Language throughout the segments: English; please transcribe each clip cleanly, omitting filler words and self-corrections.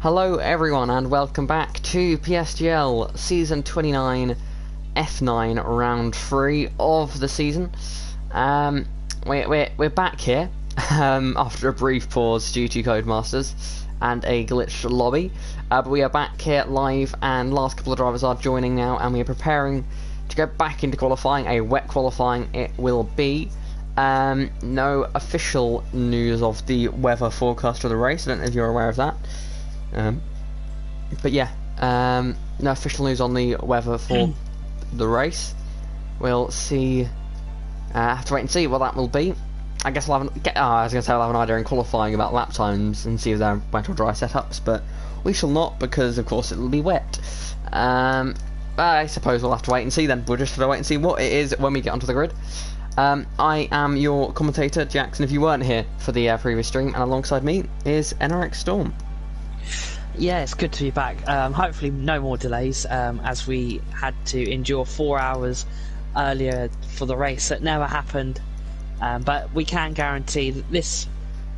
Hello everyone and welcome back to PSGL Season 29 F9 Round 3 of the season. We're back here after a brief pause due to Codemasters and a glitched lobby. But we are back here live and last couple of drivers are joining now and we are preparing to go back into qualifying, a wet qualifying it will be. No official news of the weather forecast for the race, I don't know if you're aware of that. But yeah, no official news on the weather for the race. We'll see. Have to wait and see what that will be. I guess we'll have I was going to say we'll have an idea in qualifying about lap times and see if they're wet or dry setups, but we shall not because of course it will be wet. I suppose we'll have to wait and see then. We'll just have to wait and see what it is when we get onto the grid. I am your commentator, Jackson, if you weren't here for the previous stream, and alongside me is NRX Storm. Yeah, it's good to be back. Hopefully no more delays, as we had to endure 4 hours earlier for the race that never happened. But we can guarantee that this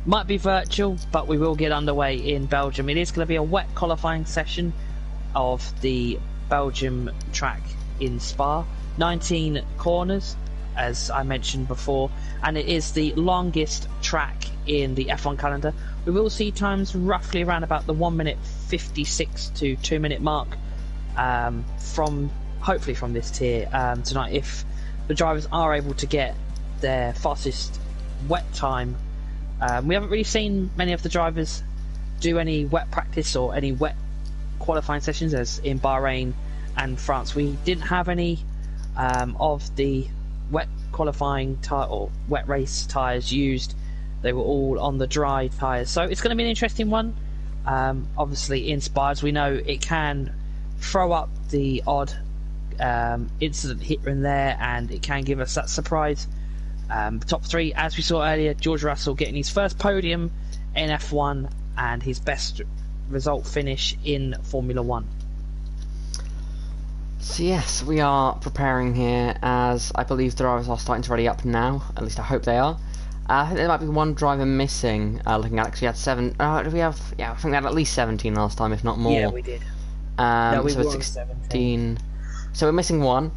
might be virtual, but we will get underway in Belgium. It is going to be a wet qualifying session of the Belgium track in Spa. 19 corners, as I mentioned before, and it is the longest track in the F1 calendar. We will see times roughly around about the 1 minute 56 to 2 minute mark hopefully from this tier tonight, if the drivers are able to get their fastest wet time. We haven't really seen many of the drivers do any wet practice or any wet qualifying sessions, as in Bahrain and France we didn't have any of the wet qualifying or wet race tyres used. They were all on the dry tyres, so it's going to be an interesting one. Obviously in Spa, as we know, it can throw up the odd incident here and there, and it can give us that surprise top three, as we saw earlier. George Russell getting his first podium in F1 and his best result finish in Formula 1. So yes, we are preparing here, as I believe the drivers are starting to ready up now, at least I hope they are. I think there might be one driver missing, looking at it, because we had 7, did we have, yeah, I think we had at least 17 last time, if not more. Yeah, we did. No, we so were 16. So we're missing one,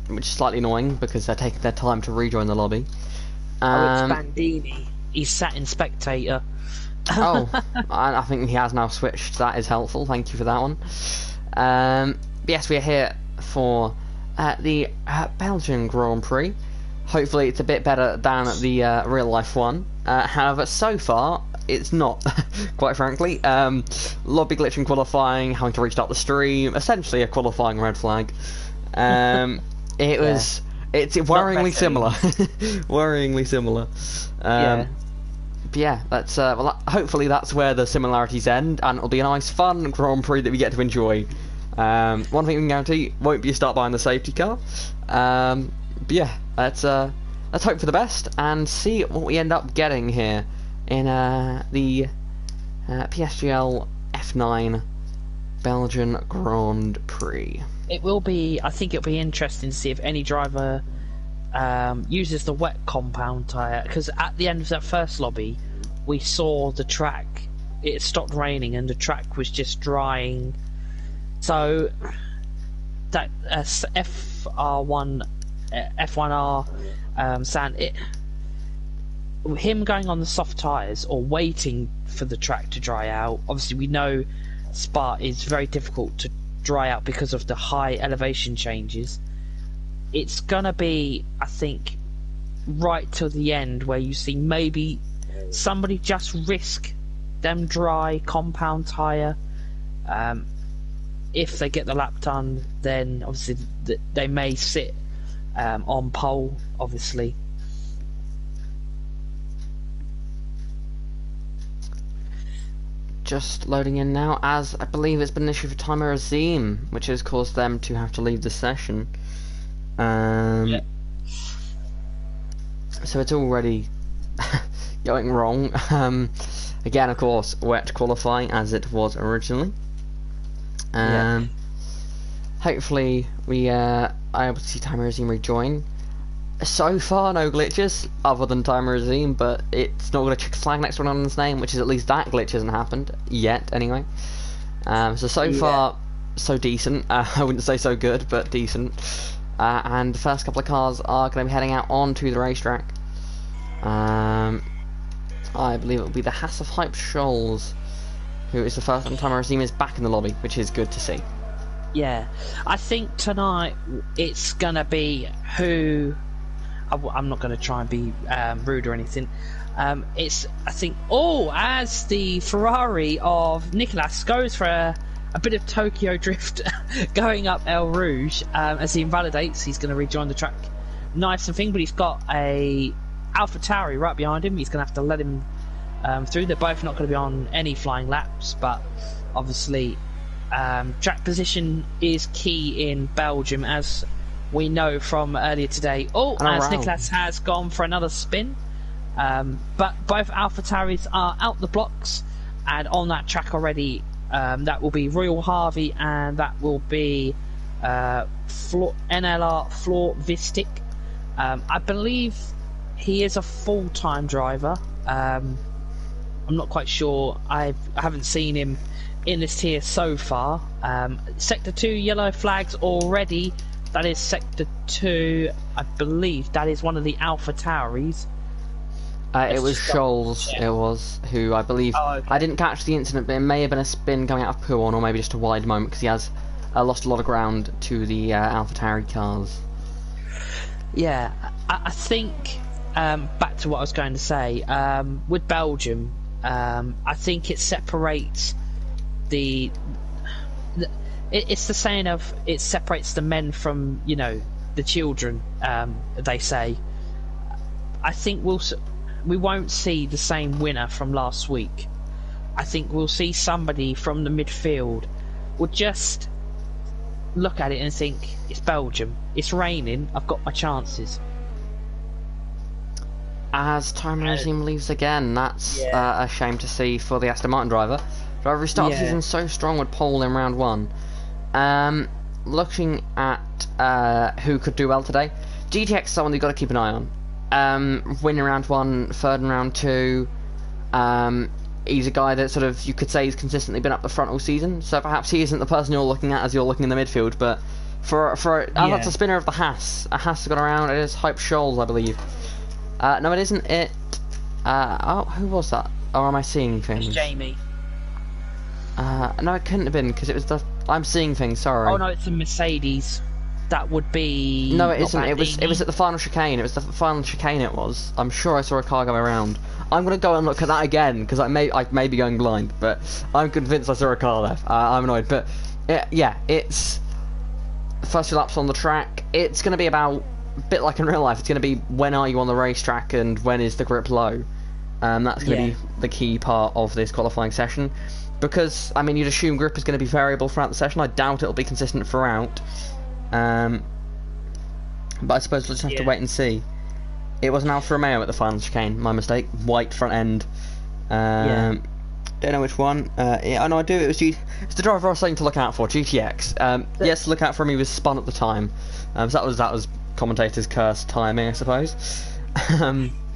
which is slightly annoying, because they're taking their time to rejoin the lobby. It's Bandini. He's sat in spectator. I think he has now switched, that is helpful, thank you for that one. Yes, we are here for the Belgian Grand Prix. Hopefully it's a bit better than the real life one. However, so far it's not, quite frankly. Lobby glitch in qualifying, having to restart the stream, essentially a qualifying red flag. It's worryingly similar. Worryingly similar. But yeah, that's hopefully that's where the similarities end, and it'll be a nice fun Grand Prix that we get to enjoy. One thing we can guarantee won't be a start behind the safety car. But yeah, let's hope for the best and see what we end up getting here in the PSGL F9 Belgian Grand Prix. It will be, I think it'll be interesting to see if any driver uses the wet compound tyre, because at the end of that first lobby we saw the track, it stopped raining and the track was just drying. So that F1R sand, him going on the soft tyres or waiting for the track to dry out. Obviously we know Spa is very difficult to dry out because of the high elevation changes. It's gonna be, I think, right till the end where you see maybe somebody just risk them dry compound tyre. If they get the lap done, then obviously they may sit on pole, obviously. Just loading in now, as I believe it's been an issue for Timer Azim, which has caused them to have to leave the session. So it's already going wrong. Again, of course, wet qualifying as it was originally. Hopefully we are able to see Timer Azim rejoin. So far, no glitches other than time regime, but it's not going to check a flag next to another's name, which is at least that glitch hasn't happened yet, anyway. So Yeah. far, so decent. I wouldn't say so good, but decent. And the first couple of cars are going to be heading out onto the racetrack. I believe it will be the Haas of Hype Shoals, who is the first time regime is back in the lobby, which is good to see. Yeah, I think tonight it's gonna be who. I'm not gonna try and be rude or anything. I think, as the Ferrari of Nicolas goes for a bit of Tokyo drift going up El Rouge, as he invalidates, he's going to rejoin the track. Nice and thing, but he's got a AlphaTauri right behind him. He's going to have to let him through. They're both not going to be on any flying laps, but obviously track position is key in Belgium, as we know from earlier today. Nicolas has gone for another spin. But both AlphaTauris are out the blocks and on that track already. That will be Royal Harvey, and that will be NLR Floor Vistic. I believe he is a full-time driver. I'm not quite sure. I haven't seen him in this tier so far. Sector 2 yellow flags already. That is Sector 2. I believe that is one of the AlphaTauris. It was Scholes, it was, who I believe... okay. I didn't catch the incident, but it may have been a spin coming out of Puon, or maybe just a wide moment, because he has lost a lot of ground to the AlphaTauri cars. Yeah, I think, back to what I was going to say, with Belgium, I think it separates it's the saying of, it separates the men from, the children, they say. I think we won't see the same winner from last week. I think we'll see somebody from the midfield will just look at it and think, it's Belgium, it's raining, I've got my chances. As time regime leaves again, that's a shame to see for the Aston Martin driver. Driver who started the season so strong with pole in round 1. Looking at who could do well today, GTX is someone you've got to keep an eye on. Winning round 1, third in round 2. He's a guy that sort of, you could say, he's consistently been up the front all season, so perhaps he isn't the person you're looking at as you're looking in the midfield, but that's a spinner of the Haas. A Haas has gone around. It is Hype Shoals, I believe. No, it isn't. Who was that? Or am I seeing things? It's Jamie. No, it couldn't have been, because it was I'm seeing things, sorry. Oh no, it's a Mercedes. That would be... No, it isn't. It was at the final chicane. It was the final chicane, it was. I'm sure I saw a car go around. I'm going to go and look at that again, because I may be going blind, but I'm convinced I saw a car there. I'm annoyed, but it's first few laps on the track. It's going to be about, a bit like in real life, it's going to be when are you on the racetrack and when is the grip low. That's going to be the key part of this qualifying session, because, I mean, you'd assume grip is going to be variable throughout the session. I doubt it'll be consistent throughout. But I suppose we'll just have to wait and see. It was an Alfa Romeo at the final chicane, my mistake. White front end. Don't know which one. I know I do. It's the driver I was saying to look out for, GTX. Yes, look out for him. He was spun at the time. So that was commentator's cursed timing, I suppose.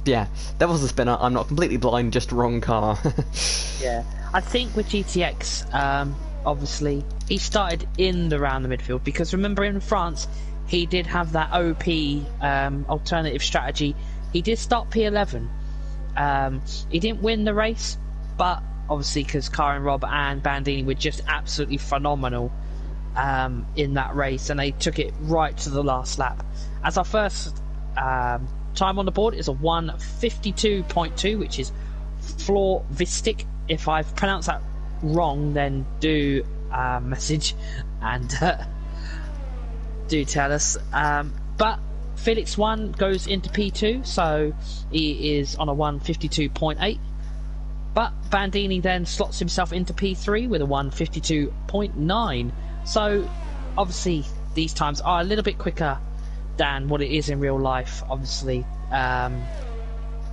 Yeah, there was a spinner. I'm not completely blind, just wrong car. Yeah, I think with GTX, obviously, he started in around the midfield, because remember in France, he did have that OP alternative strategy. He did start P11. He didn't win the race, but obviously because Karen, Rob and Bandini were just absolutely phenomenal in that race, and they took it right to the last lap. As our first time on the board is a 1:52.2, which is Floor Vistic. If I've pronounced that wrong, then do message and do tell us. But Felix 1 goes into P2, so he is on a 1:52.8. But Bandini then slots himself into P3 with a 1:52.9. So obviously these times are a little bit quicker than what it is in real life, obviously,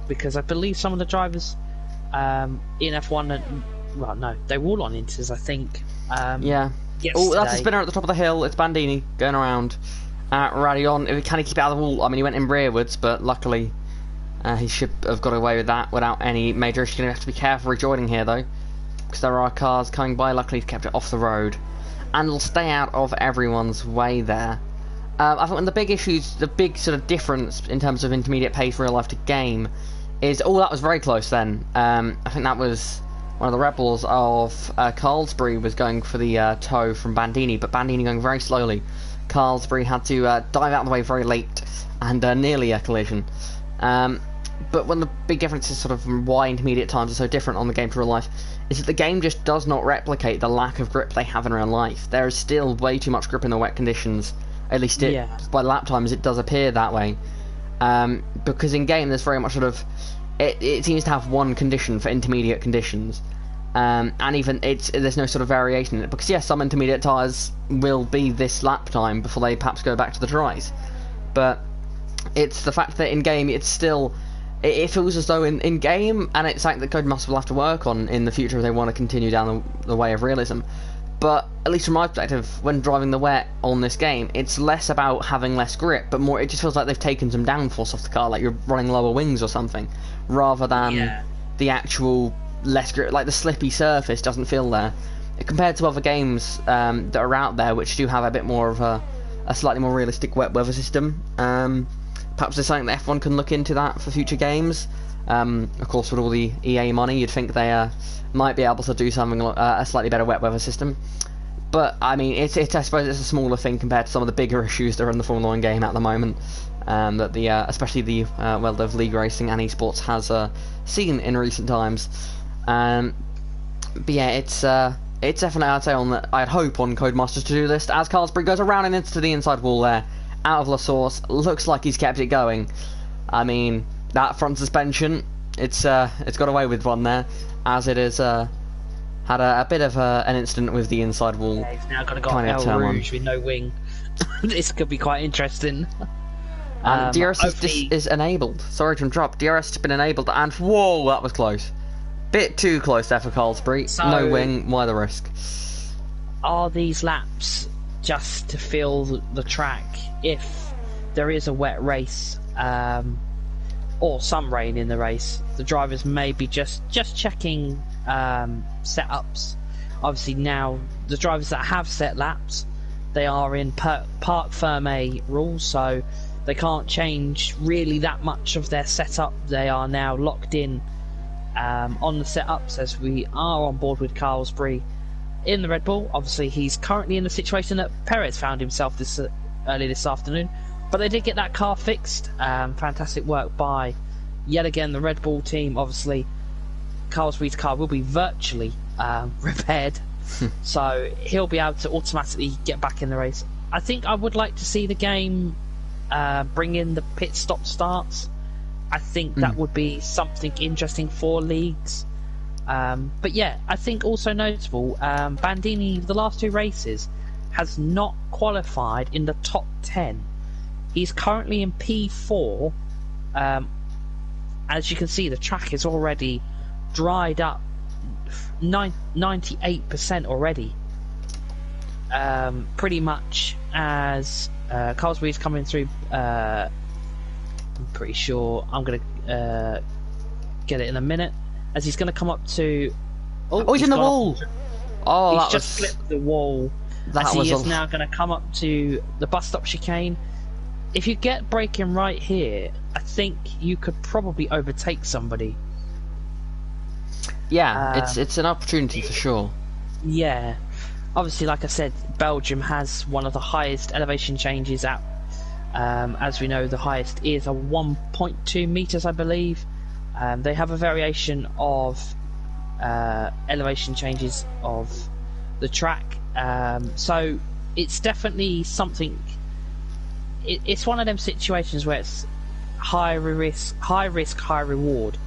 because I believe some of the drivers in F1, well, no, they were all on Inters, I think. Yeah. Yesterday. Oh, that's a spinner at the top of the hill. It's Bandini going around. Radion, can he keep it out of the wall? I mean, he went in rearwards, but luckily he should have got away with that without any major issue. Going to have to be careful rejoining here, though, because there are cars coming by. Luckily, he's kept it off the road, and will stay out of everyone's way there. I think one of the big issues, the big sort of difference in terms of intermediate pace real life to game is, oh, that was very close then. I think that was one of the Red Bulls of Carlsbury was going for the tow from Bandini, but Bandini going very slowly. Carlsbury had to dive out of the way very late and nearly a collision. But one of the big differences sort of why intermediate times are so different on the game to real life is that the game just does not replicate the lack of grip they have in real life. There is still way too much grip in the wet conditions. At least by lap times it does appear that way. Because in game there's very much sort of... It seems to have one condition for intermediate conditions. And even there's no sort of variation in it. Because yes, some intermediate tyres will be this lap time before they perhaps go back to the dries. But it's the fact that in game it's still... It feels as though in game, and it's something that Codemasters will have to work on in the future if they want to continue down the way of realism. But at least from my perspective, when driving the wet on this game, it's less about having less grip, but more it just feels like they've taken some downforce off the car, like you're running lower wings or something, rather than the actual less grip. Like the slippy surface doesn't feel there compared to other games that are out there, which do have a bit more of a slightly more realistic wet weather system. Perhaps there's something that F1 can look into that for future games. Of course, with all the EA money, you'd think they might be able to do something a slightly better wet weather system. But I mean, I suppose it's a smaller thing compared to some of the bigger issues that are in the Formula 1 game at the moment. That especially the world of league racing and esports has seen in recent times. But yeah, it's definitely I'd hope on Codemasters to do this as Carlsbury goes around and into the inside wall there, out of La Source. Looks like he's kept it going. I mean, that front suspension, it's got away with one there, as it has had a bit of an incident with the inside wall. Yeah, he's now got El Rouge with no wing. This could be quite interesting. DRS is enabled. Sorry to interrupt. DRS has been enabled, and whoa, that was close. Bit too close there for Carlsbury. So, no wing, why the risk? Are these laps just to fill the track if there is a wet race? Or some rain in the race, the drivers may be just checking setups. Obviously now the drivers that have set laps, they are in Parc Fermé rules, so they can't change really that much of their setup. They are now locked in on the setups, as we are on board with Carlsbury in the Red Bull. Obviously he's currently in the situation that Perez found himself early this afternoon. But they did get that car fixed. Fantastic work by, yet again, the Red Bull team. Obviously, Carlsbury's car will be virtually repaired, so he'll be able to automatically get back in the race. I think I would like to see the game bring in the pit stop starts. I think that would be something interesting for leagues. But yeah, I think also notable, Bandini, the last two races, has not qualified in the top 10. He's currently in P4. As you can see, the track is already dried up 98% already. Pretty much as Carlsbury's coming through. I'm pretty sure I'm going to get it in a minute. As he's going to come up to... Oh, he's in the wall! He's just flipped the wall. As he is now going to come up to the bus stop chicane. If you get braking right here, I think you could probably overtake somebody. Yeah, it's an opportunity for sure. Yeah. Obviously, like I said, Belgium has one of the highest elevation changes out. As we know, the highest is a 1.2 meters, I believe. They have a variation of elevation changes of the track. So it's definitely something... It's one of them situations where it's high risk, high reward.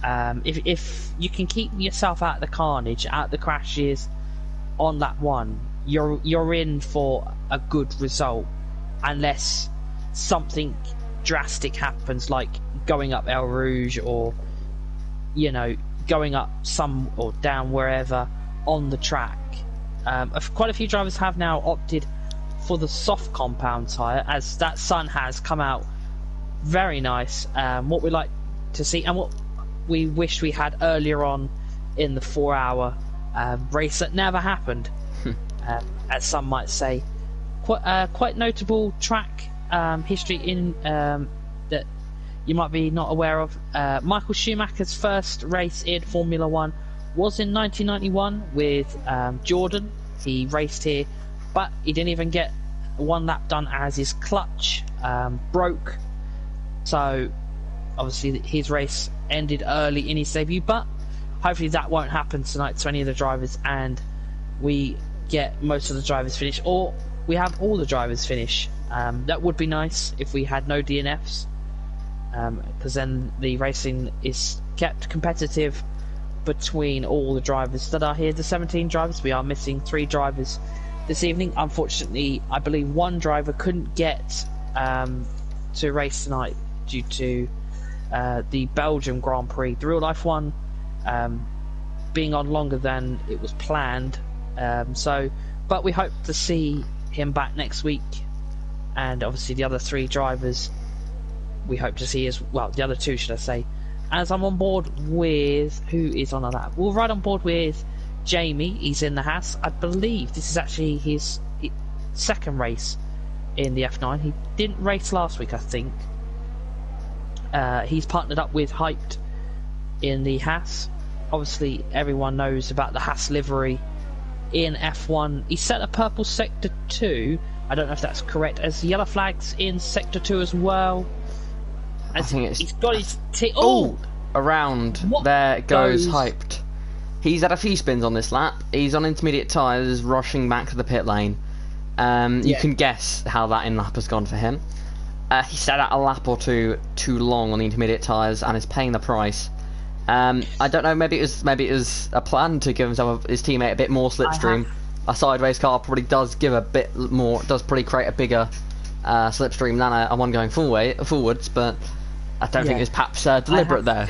If you can keep yourself out of the carnage, out of the crashes on lap one, you're in for a good result, unless something drastic happens, like going up El Rouge, or going up some or down wherever on the track. Quite a few drivers have now opted for the soft compound tyre, as that sun has come out very nice. What we like to see, and what we wish we had earlier on in the 4-hour race that never happened, as some might say. Quite notable track history in that you might be not aware of. Michael Schumacher's first race in Formula 1 was in 1991 with Jordan. He raced here, but he didn't even get one lap done as his clutch broke. So obviously his race ended early in his debut, but hopefully that won't happen tonight to any of the drivers, and we get most of the drivers finish, or we have all the drivers finish. That would be nice if we had no DNFs, because then the racing is kept competitive between all the drivers that are here. The 17 drivers, we are missing 3 drivers this evening. Unfortunately, I believe one driver couldn't get to race tonight due to the Belgium Grand Prix, the real life one, being on longer than it was planned. But we hope to see him back next week, and obviously the other 3 drivers we hope to see as well, the other 2 should I say, as I'm on board with, who is on that? We're right on board with Jamie. He's in the Haas. I believe this is actually his second race in the F9. He didn't race last week, I think. He's partnered up with Hyped in the Haas. Obviously everyone knows about the Haas livery in F1. He set a purple sector 2. I don't know if that's correct, as yellow flags in sector 2 as well. I think it's... He's got his... around. What there goes Hyped. He's had a few spins on this lap. He's on intermediate tyres, rushing back to the pit lane. You can guess how that in-lap has gone for him. He set out a lap or two too long on the intermediate tyres and is paying the price. I don't know, maybe it was a plan to give his teammate a bit more slipstream. A sideways car probably does give a bit more, does probably create a bigger slipstream than a one going forwards, but I don't think it was perhaps deliberate there.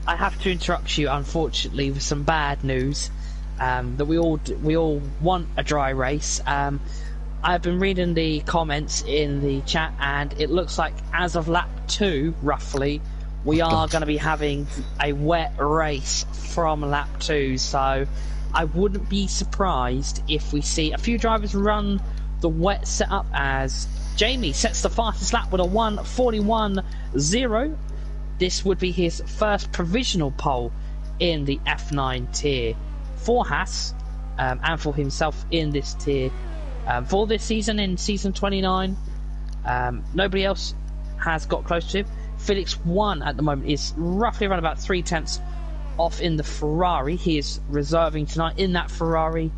I have to interrupt you, unfortunately, with some bad news. That we all want a dry race. I've been reading the comments in the chat, and it looks like as of lap 2, roughly, we are going to be having a wet race from lap 2. So I wouldn't be surprised if we see a few drivers run the wet setup, as Jamie sets the fastest lap with a 1:41.0. This would be his first provisional pole in the F9 tier for Haas, and for himself in this tier for this season, in season 29. Nobody else has got close to him. Felix 1 at the moment is roughly around about 3/10 off in the Ferrari. He is reserving tonight in that Ferrari,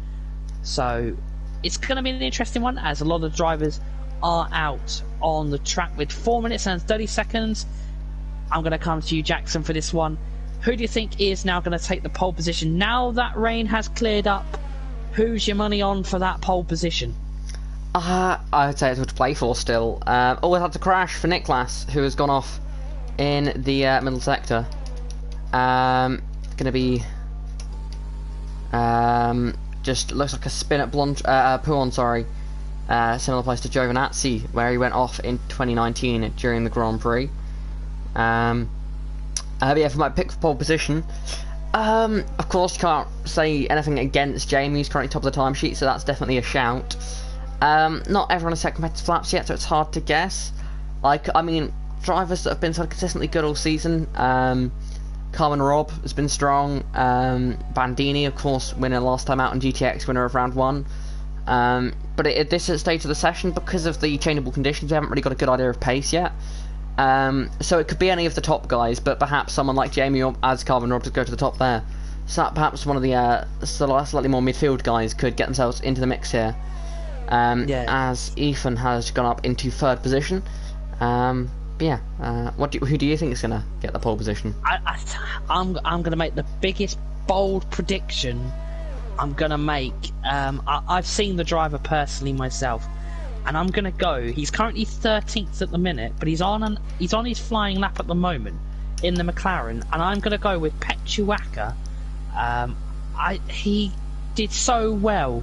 so it's going to be an interesting one, as a lot of drivers are out on the track with 4 minutes and 30 seconds. I'm going to come to you, Jackson, for this one. Who do you think is now going to take the pole position now that rain has cleared up? Who's your money on for that pole position? I'd say it's what to play for still. Always had to crash for Niklas, who has gone off in the middle sector. Going to be just looks like a spin at Pouan, sorry. Similar place to Giovinazzi, where he went off in 2019 during the Grand Prix. Yeah, for my pick for pole position, of course you can't say anything against Jamie. He's currently top of the timesheet, so that's definitely a shout. Not everyone has set competitive laps yet, so it's hard to guess. I mean, drivers that have been sort of consistently good all season. Carmen Robb has been strong. Bandini, of course, winner last time out in GTX, winner of round 1. But at this stage of the session, because of the changeable conditions, we haven't really got a good idea of pace yet. So it could be any of the top guys, but perhaps someone like Jamie or as Carmen Robb to go to the top there. So that perhaps one of the slightly more midfield guys could get themselves into the mix here. As Ethan has gone up into 3rd position. But yeah, who do you think is going to get the pole position? I'm going to make the biggest bold prediction I'm going to make. I've seen the driver personally myself, and I'm going to go. He's currently 13th at the minute, but he's on his flying lap at the moment in the McLaren, and I'm going to go with Petuaka. He did so well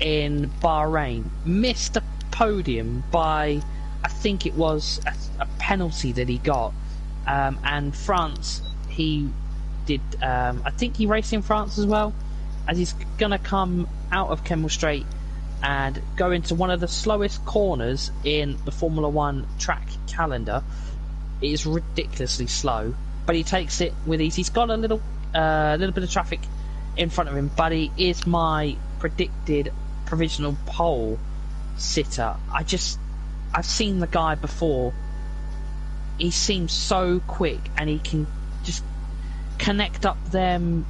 in Bahrain missed a podium by, I think it was a penalty that he got, and France, he did, I think he raced in France as well, as he's going to come out of Kemmel Straight and go into one of the slowest corners in the Formula 1 track calendar. It is ridiculously slow, but he takes it with ease. He's got a little bit of traffic in front of him, but he is my predicted provisional pole sitter. I've seen the guy before. He seems so quick, and he can just connect up them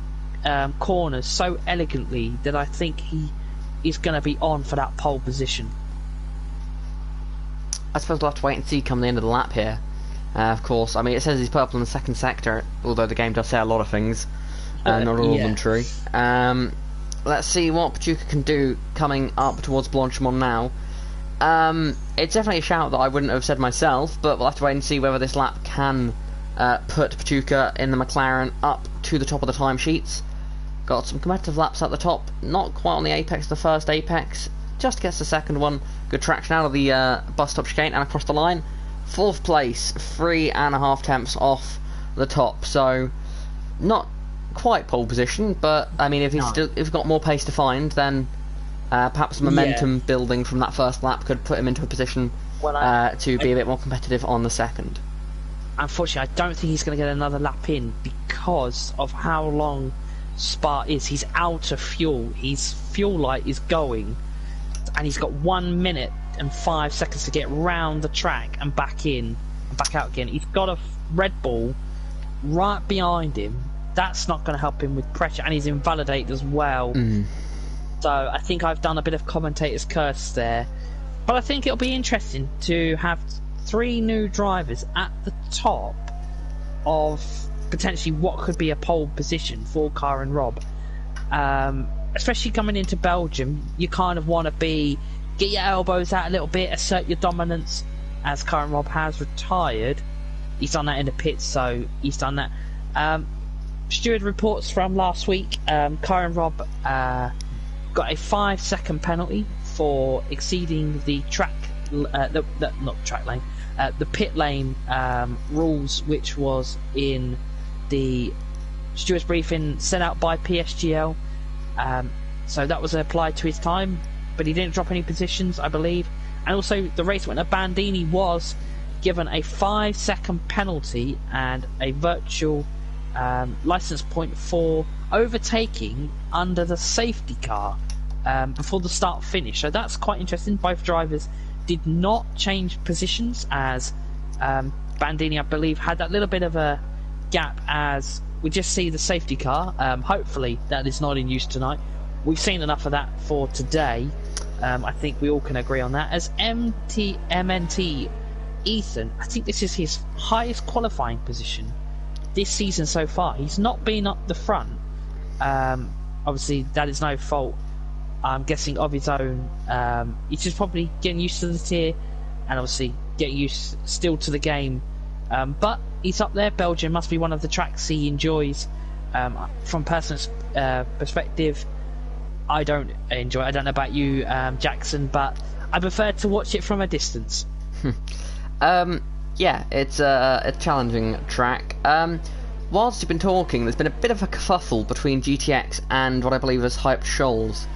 corners so elegantly that I think he is going to be on for that pole position. I suppose we'll have to wait and see come the end of the lap here. Of course, I mean, it says he's purple in the second sector, although the game does say a lot of things, not all of them true. Let's see what Pachuca can do coming up towards Blanchimont now. It's definitely a shout that I wouldn't have said myself, but we'll have to wait and see whether this lap can put Pachuca in the McLaren up to the top of the timesheets. Got some competitive laps at the top, not quite on the apex of the first apex, just gets the second one. Good traction out of the bus stop chicane and across the line. Fourth place, 3.5 tenths off the top, so not quite pole position, but I mean, if he's got more pace to find, then perhaps momentum building from that first lap could put him into a position to be a bit more competitive on the second. Unfortunately, I don't think he's going to get another lap in because of how long Spa is. He's out of fuel. His fuel light is going, and he's got 1 minute and 5 seconds to get round the track and back in and back out again. He's got a Red Bull right behind him. That's not going to help him with pressure, and he's invalidated as well. So I think I've done a bit of commentator's curse there, but I think it'll be interesting to have 3 new drivers at the top of potentially what could be a pole position for Kyron Robb. Especially coming into Belgium, you kind of want to get your elbows out a little bit, assert your dominance, as Kyron Robb has retired. He's done that in the pits, so he's done that. Steward reports from last week, Kyron Robb got a 5-second penalty for exceeding the the pit lane rules, which was in the steward's briefing sent out by PSGL. So that was applied to his time, but he didn't drop any positions, I believe. And also, the race winner Bandini was given a 5-second penalty and a virtual license point for overtaking under the safety car before the start finish. So that's quite interesting. Both drivers did not change positions, as Bandini, I believe, had that little bit of a gap as we just see the safety car. Hopefully that is not in use tonight. We've seen enough of that for today. I think we all can agree on that. As MNT Ethan, I think this is his highest qualifying position this season so far. He's not been up the front. Obviously that is no fault, I'm guessing, of his own. He's just probably getting used to the tier, and obviously getting used still to the game. But he's up there. Belgium must be one of the tracks he enjoys. From personal perspective, I don't enjoy it. I don't know about you, Jackson, but I prefer to watch it from a distance. Yeah, it's a challenging track. Whilst you've been talking, there's been a bit of a kerfuffle between GTX and what I believe is Hyped Shoals.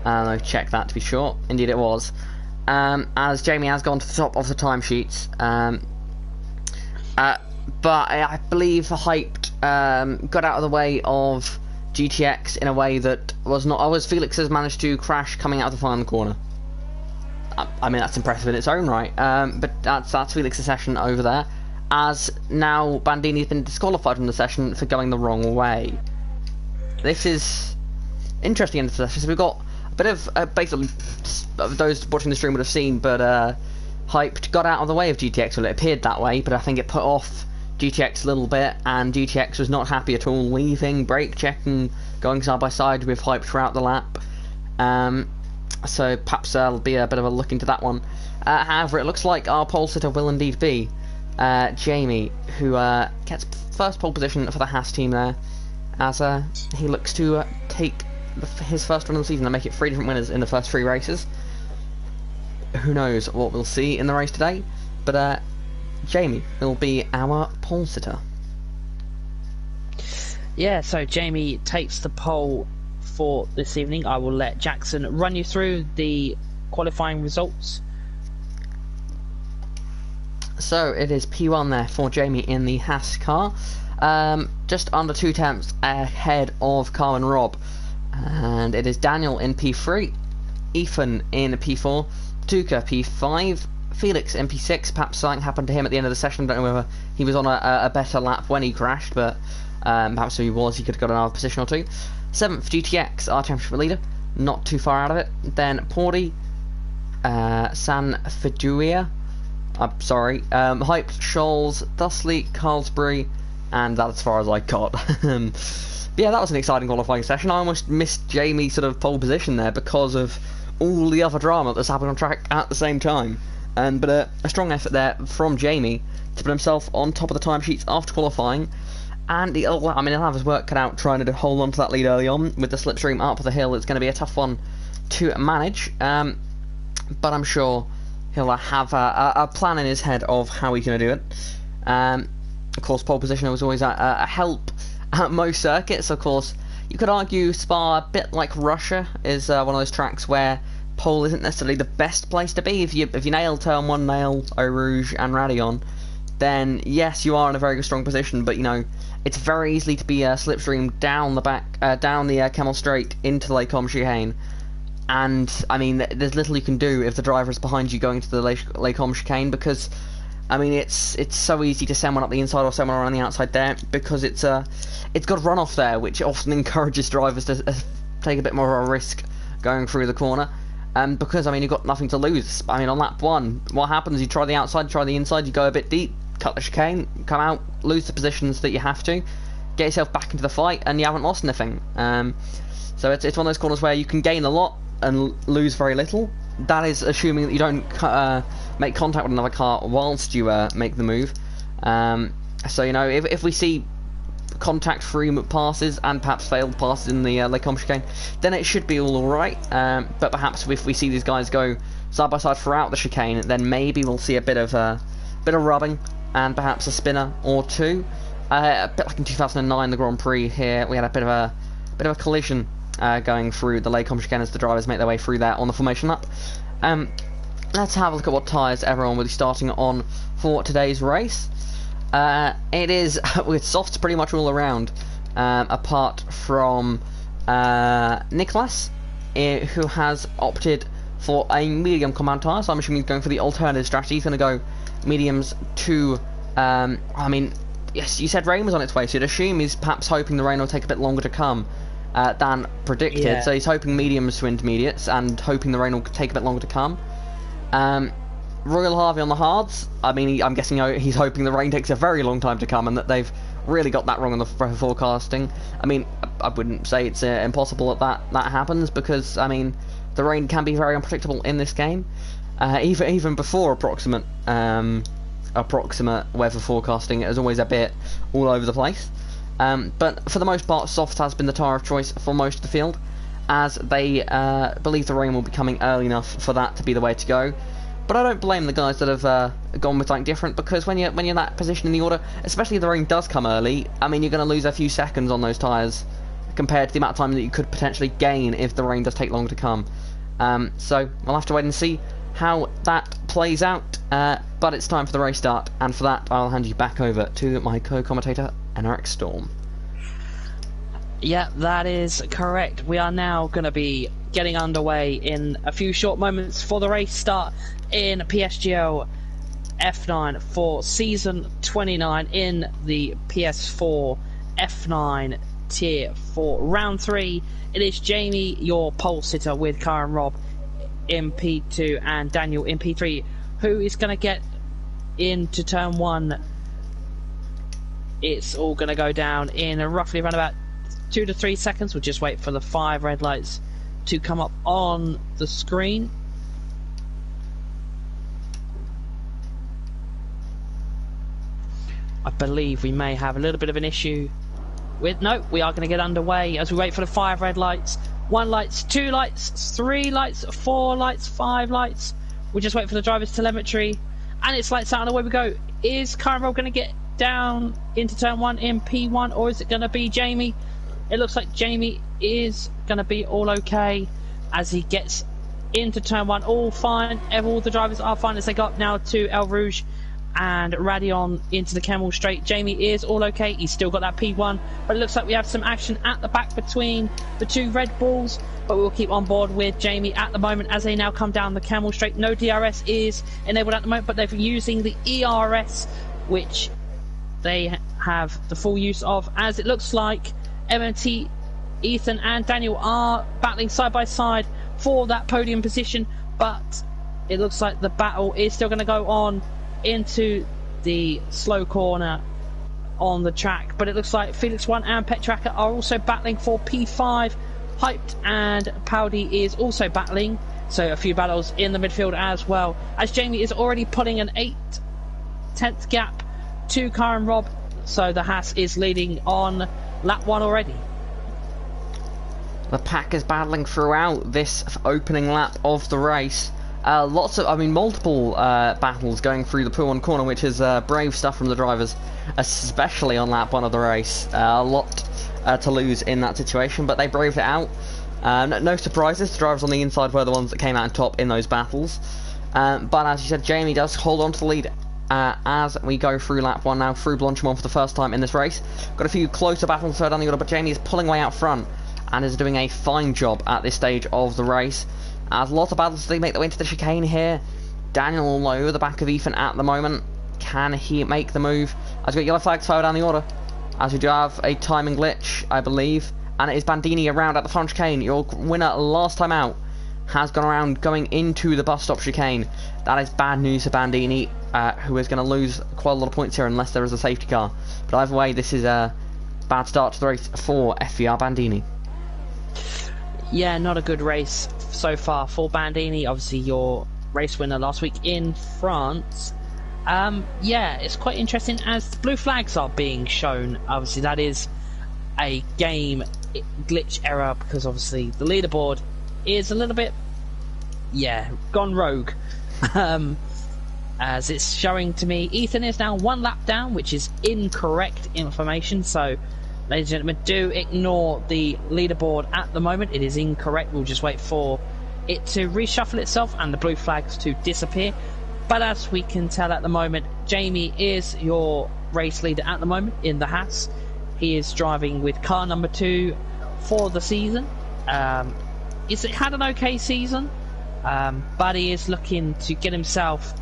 I've checked that to be sure. Indeed it was. As Jamie has gone to the top of the timesheets. But I believe Hyped got out of the way of GTX in a way that was not. Felix has managed to crash coming out of the final corner. I mean, that's impressive in its own right. But that's Felix's session over there. As now Bandini's been disqualified from the session for going the wrong way. This is interesting in the session. So we've got a bit of basically those watching the stream would have seen, but Hyped got out of the way of GTX. Well, it appeared that way, but I think it put off GTX a little bit, and GTX was not happy at all, leaving, brake checking, going side by side with Hyped throughout the lap. So perhaps there'll be a bit of a look into that one. However, it looks like our pole sitter will indeed be Jamie, who gets first pole position for the Haas team there, as he looks to take his first run of the season and make it 3 different winners in the first 3 races. Who knows what we'll see in the race today, but Jamie will be our pole sitter. Yeah, so Jamie takes the pole for this evening. I will let Jackson run you through the qualifying results. So it is P1 there for Jamie in the Haas car, just under 2 tenths ahead of Carl and Rob, and it is Daniel in P3, Ethan in P4, Tuka P5, Felix in P6. Perhaps something happened to him at the end of the session. Don't know whether he was on a better lap when he crashed, but perhaps if he was, he could have got another position or 2. 7th, GTX, our championship leader, not too far out of it. Then Pordy, San Fidua, I'm sorry, Hyped, Scholes, Dustley, Carlsbury, and that's as far as I got. But yeah, that was an exciting qualifying session. I almost missed Jamie's sort of pole position there because of all the other drama that's happened on track at the same time. But a strong effort there from Jamie to put himself on top of the timesheets after qualifying. And he'll have his work cut out trying to hold on to that lead early on with the slipstream up the hill. It's going to be a tough one to manage, but I'm sure he'll have a plan in his head of how he's going to do it. Of course, pole position was always a help at most circuits. Of course, you could argue Spa, a bit like Russia, is one of those tracks where pole isn't necessarily the best place to be. If you nail turn 1, nail Eau Rouge and Radion, then yes, you are in a very strong position. But you know, it's very easily to be slipstream down the back, down the Camel Straight into the Lake Combe chicane. And I mean, there's little you can do if the driver is behind you going to the Lake Combe chicane, because I mean, it's so easy to send one up the inside or send one around the outside there, because it's got runoff there, which often encourages drivers to take a bit more of a risk going through the corner. Because I mean, you've got nothing to lose. I mean, on lap 1, what happens? You try the outside, try the inside, you go a bit deep, cut the chicane, come out, lose the positions that you have to, get yourself back into the fight, and you haven't lost anything. So it's one of those corners where you can gain a lot and lose very little. That is assuming that you don't make contact with another car whilst you make the move. So you know, if we see contact-free passes and perhaps failed passes in the Lake Combe chicane, then it should be all alright. But perhaps if we see these guys go side by side throughout the chicane, then maybe we'll see a bit of rubbing and perhaps a spinner or 2. A bit like in 2009, the Grand Prix here, we had a bit of a collision going through the Lake Combe chicane as the drivers make their way through there on the formation lap. Let's have a look at what tyres everyone will be starting on for today's race. It is with softs pretty much all around, apart from Nicholas, who has opted for a medium compound tyre, so I'm assuming he's going for the alternative strategy. He's going to go mediums to, I mean, yes, you said rain was on its way, so you'd assume he's perhaps hoping the rain will take a bit longer to come than predicted. Yeah. So he's hoping mediums to intermediates and hoping the rain will take a bit longer to come. Royal Harvey on the hards. I mean, I'm guessing he's hoping the rain takes a very long time to come and that they've really got that wrong on the forecasting. I mean, I wouldn't say it's impossible that happens, because I mean, the rain can be very unpredictable in this game, even before approximate weather forecasting. It is always a bit all over the place. But for the most part, soft has been the tyre of choice for most of the field, as they believe the rain will be coming early enough for that to be the way to go. But I don't blame the guys that have gone with something different, because when you're in that position in the order, especially if the rain does come early, I mean, you're going to lose a few seconds on those tyres compared to the amount of time that you could potentially gain if the rain does take longer to come. So we'll have to wait and see how that plays out, but it's time for the race start, and for that I'll hand you back over to my co-commentator, Enric Storm. Yeah, that is correct. We are now going to be getting underway in a few short moments for the race start in PSGL F9 for Season 29 in the PS4 F9 Tier 4 Round 3. It is Jamie, your pole sitter, with Karen Rob in P2 and Daniel in P3, who is going to get into turn 1. It's all going to go down in roughly around about 2 to 3 seconds. We'll just wait for the 5 red lights to come up on the screen. I believe we may have a little bit of an issue with... No, we are going to get underway as we wait for the 5 red lights 1 lights, 2 lights, 3 lights, 4 lights, 5 lights. We'll just wait for the driver's telemetry. And it's lights out and away we go. Is Karen Roll going to get down into turn 1 in P1, or is it going to be Jamie? It looks like Jamie is going to be all okay as he gets into turn 1. All fine. All the drivers are fine as they go up now to El Rouge and Radion into the Camel Straight. Jamie is all okay. He's still got that P1, but it looks like we have some action at the back between the 2 Red Bulls, but we'll keep on board with Jamie at the moment as they now come down the Camel Straight. No DRS is enabled at the moment, but they're using the ERS, which they have the full use of, as it looks like MMT, Ethan and Daniel are battling side by side for that podium position, but it looks like the battle is still going to go on into the slow corner on the track. But it looks like Felix 1 and Petraka are also battling for P5. Hyped and Powdy is also battling, so a few battles in the midfield as well, as Jamie is already pulling an 8/10 gap to Karen Robb, so the Haas is leading on lap 1 already. The pack is battling throughout this opening lap of the race. Multiple battles going through the P1 corner, which is brave stuff from the drivers, especially on lap 1 of the race. A lot to lose in that situation, but they braved it out. No surprises, the drivers on the inside were the ones that came out on top in those battles. But as you said, Jamie does hold on to the lead as we go through lap 1 now, through Blanchimont for the first time in this race. Got a few closer battles further down the order, but Jamie is pulling way out front and is doing a fine job at this stage of the race. As lots of battles, they make their way into the chicane here. Daniel low the back of Ethan at the moment. Can he make the move? As we got yellow flags further down the order, as we do have a timing glitch, I believe, and it is Bandini around at the front chicane. Your winner last time out has gone around going into the bus stop chicane. That is bad news for Bandini, who is going to lose quite a lot of points here unless there is a safety car. But either way, this is a bad start to the race for FVR Bandini. Yeah, not a good race so far for Bandini. Obviously your race winner last week in France. Yeah, it's quite interesting as the blue flags are being shown. Obviously that is a game glitch error, because obviously the leaderboard is a little bit, yeah, gone rogue. As it's showing to me, Ethan is now 1 lap down, which is incorrect information, so ladies and gentlemen, do ignore the leaderboard at the moment. It is incorrect. We'll just wait for it to reshuffle itself and the blue flags to disappear. But as we can tell at the moment, Jamie is your race leader at the moment in the Haas. He is driving with car number 2 for the season. He's had an okay season, but he is looking to get himself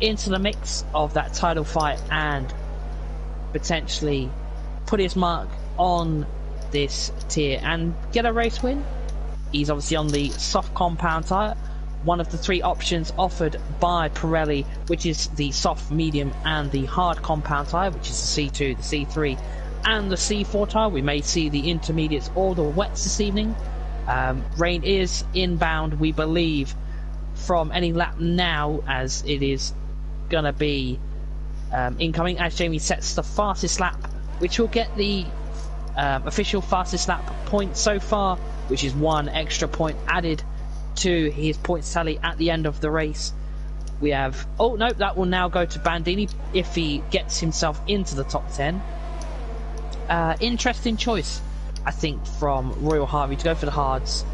into the mix of that title fight and potentially put his mark on this tier and get a race win. He's obviously on the soft compound tyre, one of the 3 options offered by Pirelli, which is the soft, medium and the hard compound tyre, which is the C2, the C3 and the C4 tyre. We may see the intermediates or the wets this evening. Rain is inbound, we believe, from any lap now, as it is going to be incoming as Jamie sets the fastest lap, which will get the official fastest lap point so far, which is 1 extra point added to his points tally at the end of the race. We have, oh no, that will now go to Bandini if he gets himself into the top 10. Interesting choice, I think, from Royal Harvey to go for the hards.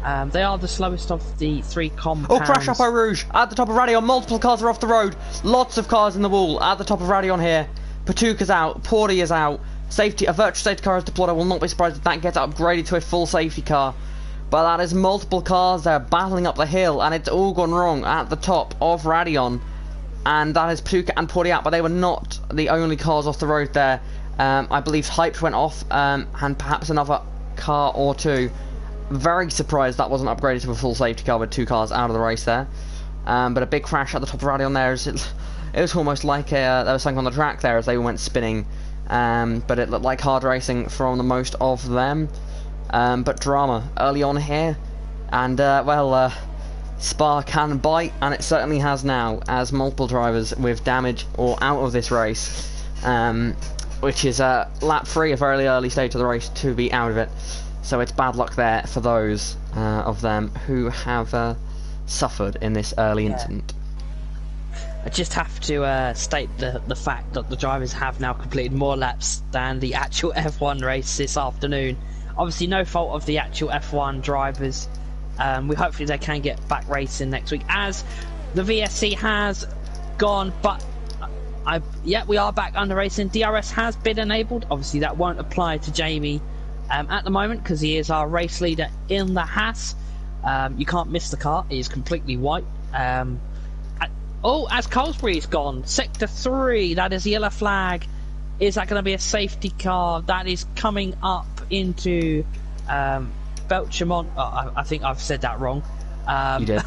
They are the slowest of the 3 compounds. Oh, crash up by Rouge at the top of Radion. Multiple cars are off the road. Lots of cars in the wall at the top of Radion here. Patuka's out. Porty is out. Safety, a virtual safety car is deployed. I will not be surprised if that gets upgraded to a full safety car. But that is multiple cars there battling up the hill, and it's all gone wrong at the top of Radion. And that is Patuka and Porty out, but they were not the only cars off the road there. I believe Hyped went off, and perhaps another car or 2. Very surprised that wasn't upgraded to a full safety car with 2 cars out of the race there. But a big crash at the top of Radion there. It was almost like there was something on the track there as they went spinning. But it looked like hard racing from the most of them. But drama early on here. And, Spa can bite, and it certainly has now, as multiple drivers with damage or out of this race. which is lap 3, a very early stage of the race to be out of it. So it's bad luck there for those of them who have suffered in this early incident. I just have to state the fact that the drivers have now completed more laps than the actual F1 race this afternoon. Obviously no fault of the actual F1 drivers. Hopefully they can get back racing next week, as the VSC has gone, but we are back under racing. DRS has been enabled. Obviously that won't apply to Jamie at the moment because he is our race leader in the Haas. You can't miss the car, it is completely white. As Colesbury's gone, sector 3, that is the yellow flag. Is that going to be a safety car? That is coming up into Belgium on. Oh, I think I've said that wrong. You did.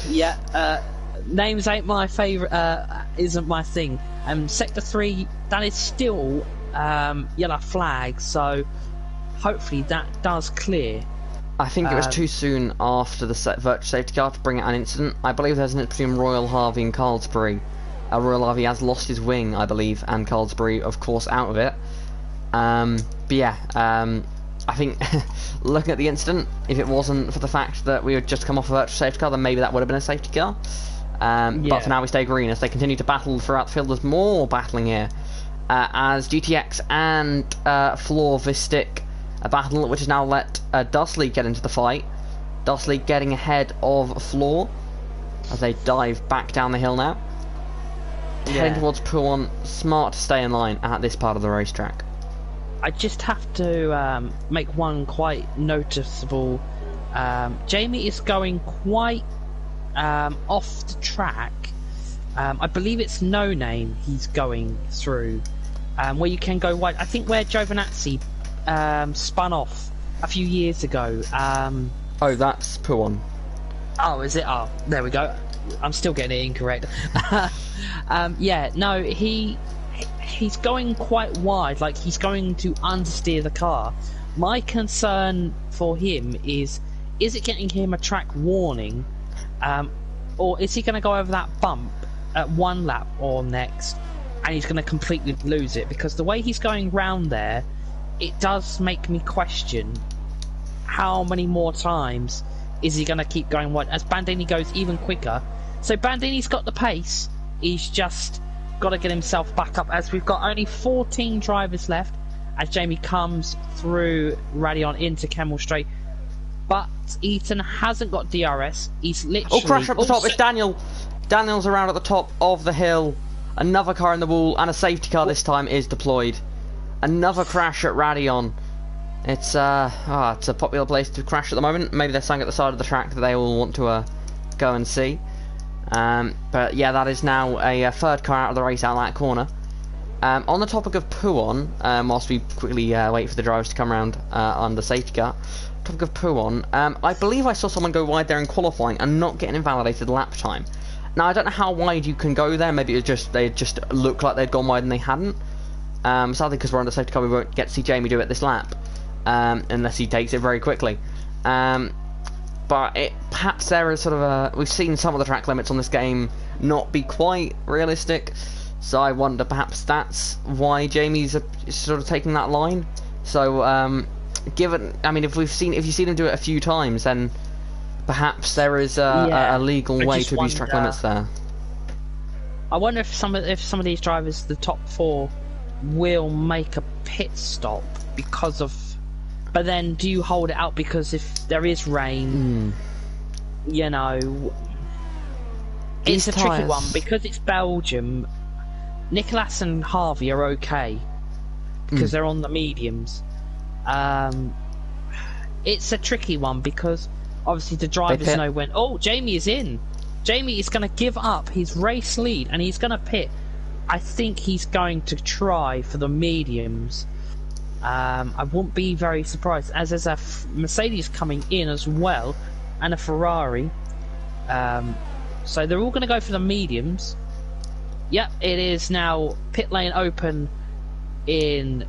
Yeah, names ain't my favourite, isn't my thing. Sector 3, that is still yellow flag, so hopefully that does clear. I think it was too soon after the virtual safety car to bring out an incident. I believe there's an incident between Royal Harvey and Carlsbury. Royal Harvey has lost his wing, I believe, and Carlsbury, of course, out of it. But yeah, I think looking at the incident, if it wasn't for the fact that we had just come off a virtual safety car, then maybe that would have been a safety car. But for now we stay green as they continue to battle throughout the field. There's more battling here as GTX and Floor Vistic a battle, which has now let Dustley get into the fight. Dustley getting ahead of Floor as they dive back down the hill now. Heading towards Pouon. Smart to stay in line at this part of the racetrack. I just have to make one quite noticeable. Jamie is going quite off the track. I believe it's No Name he's going through, where you can go wide. I think where Giovinazzi spun off a few years ago. Oh, that's Pouon. Oh, is it? Oh, there we go. I'm still getting it incorrect. Yeah, no, he's going quite wide, like he's going to understeer the car. My concern for him is it getting him a track warning, or is he going to go over that bump at one lap or next, and he's going to completely lose it? Because the way he's going round there, it does make me question how many more times is he going to keep going wide as Bandini goes even quicker. So Bandini's got the pace, he's just got to get himself back up, as we've got only 14 drivers left as Jamie comes through Radion into Kemmel Straight. But Eaton hasn't got DRS, he's literally... Oh, crash at the top, it's Daniel. Daniel's around at the top of the hill. Another car in the wall, and a safety car this time is deployed. Another crash at Radion. It's a popular place to crash at the moment. Maybe they're standing at the side of the track that they all want to go and see. But yeah, that is now a third car out of the race out of that corner. On the topic of Pouon, whilst we quickly wait for the drivers to come around under safety car, topic of Pouon, I believe I saw someone go wide there in qualifying and not get an invalidated lap time. Now, I don't know how wide you can go there. Maybe they just looked like they'd gone wide and they hadn't. Sadly, because we're under safety car, we won't get to see Jamie do it this lap, unless he takes it very quickly. But perhaps there is sort of a... We've seen some of the track limits on this game not be quite realistic, so I wonder perhaps that's why Jamie's sort of taking that line. So, given... I mean, if you've seen him do it a few times, then perhaps there is a legal way to abuse track limits there. I wonder if some of these drivers, the top 4, will make a pit stop because of... But then, do you hold it out because if there is rain, you know, it's a tricky one because it's Belgium. Nicolas and Harvey are okay because they're on the mediums. It's a tricky one because obviously the drivers know when. Oh, Jamie is in. Jamie is going to give up his race lead and he's going to pit. I think he's going to try for the mediums. I wouldn't be very surprised, as there's a Mercedes coming in as well, and a Ferrari. So they're all going to go for the mediums. Yep, it is now pit lane open in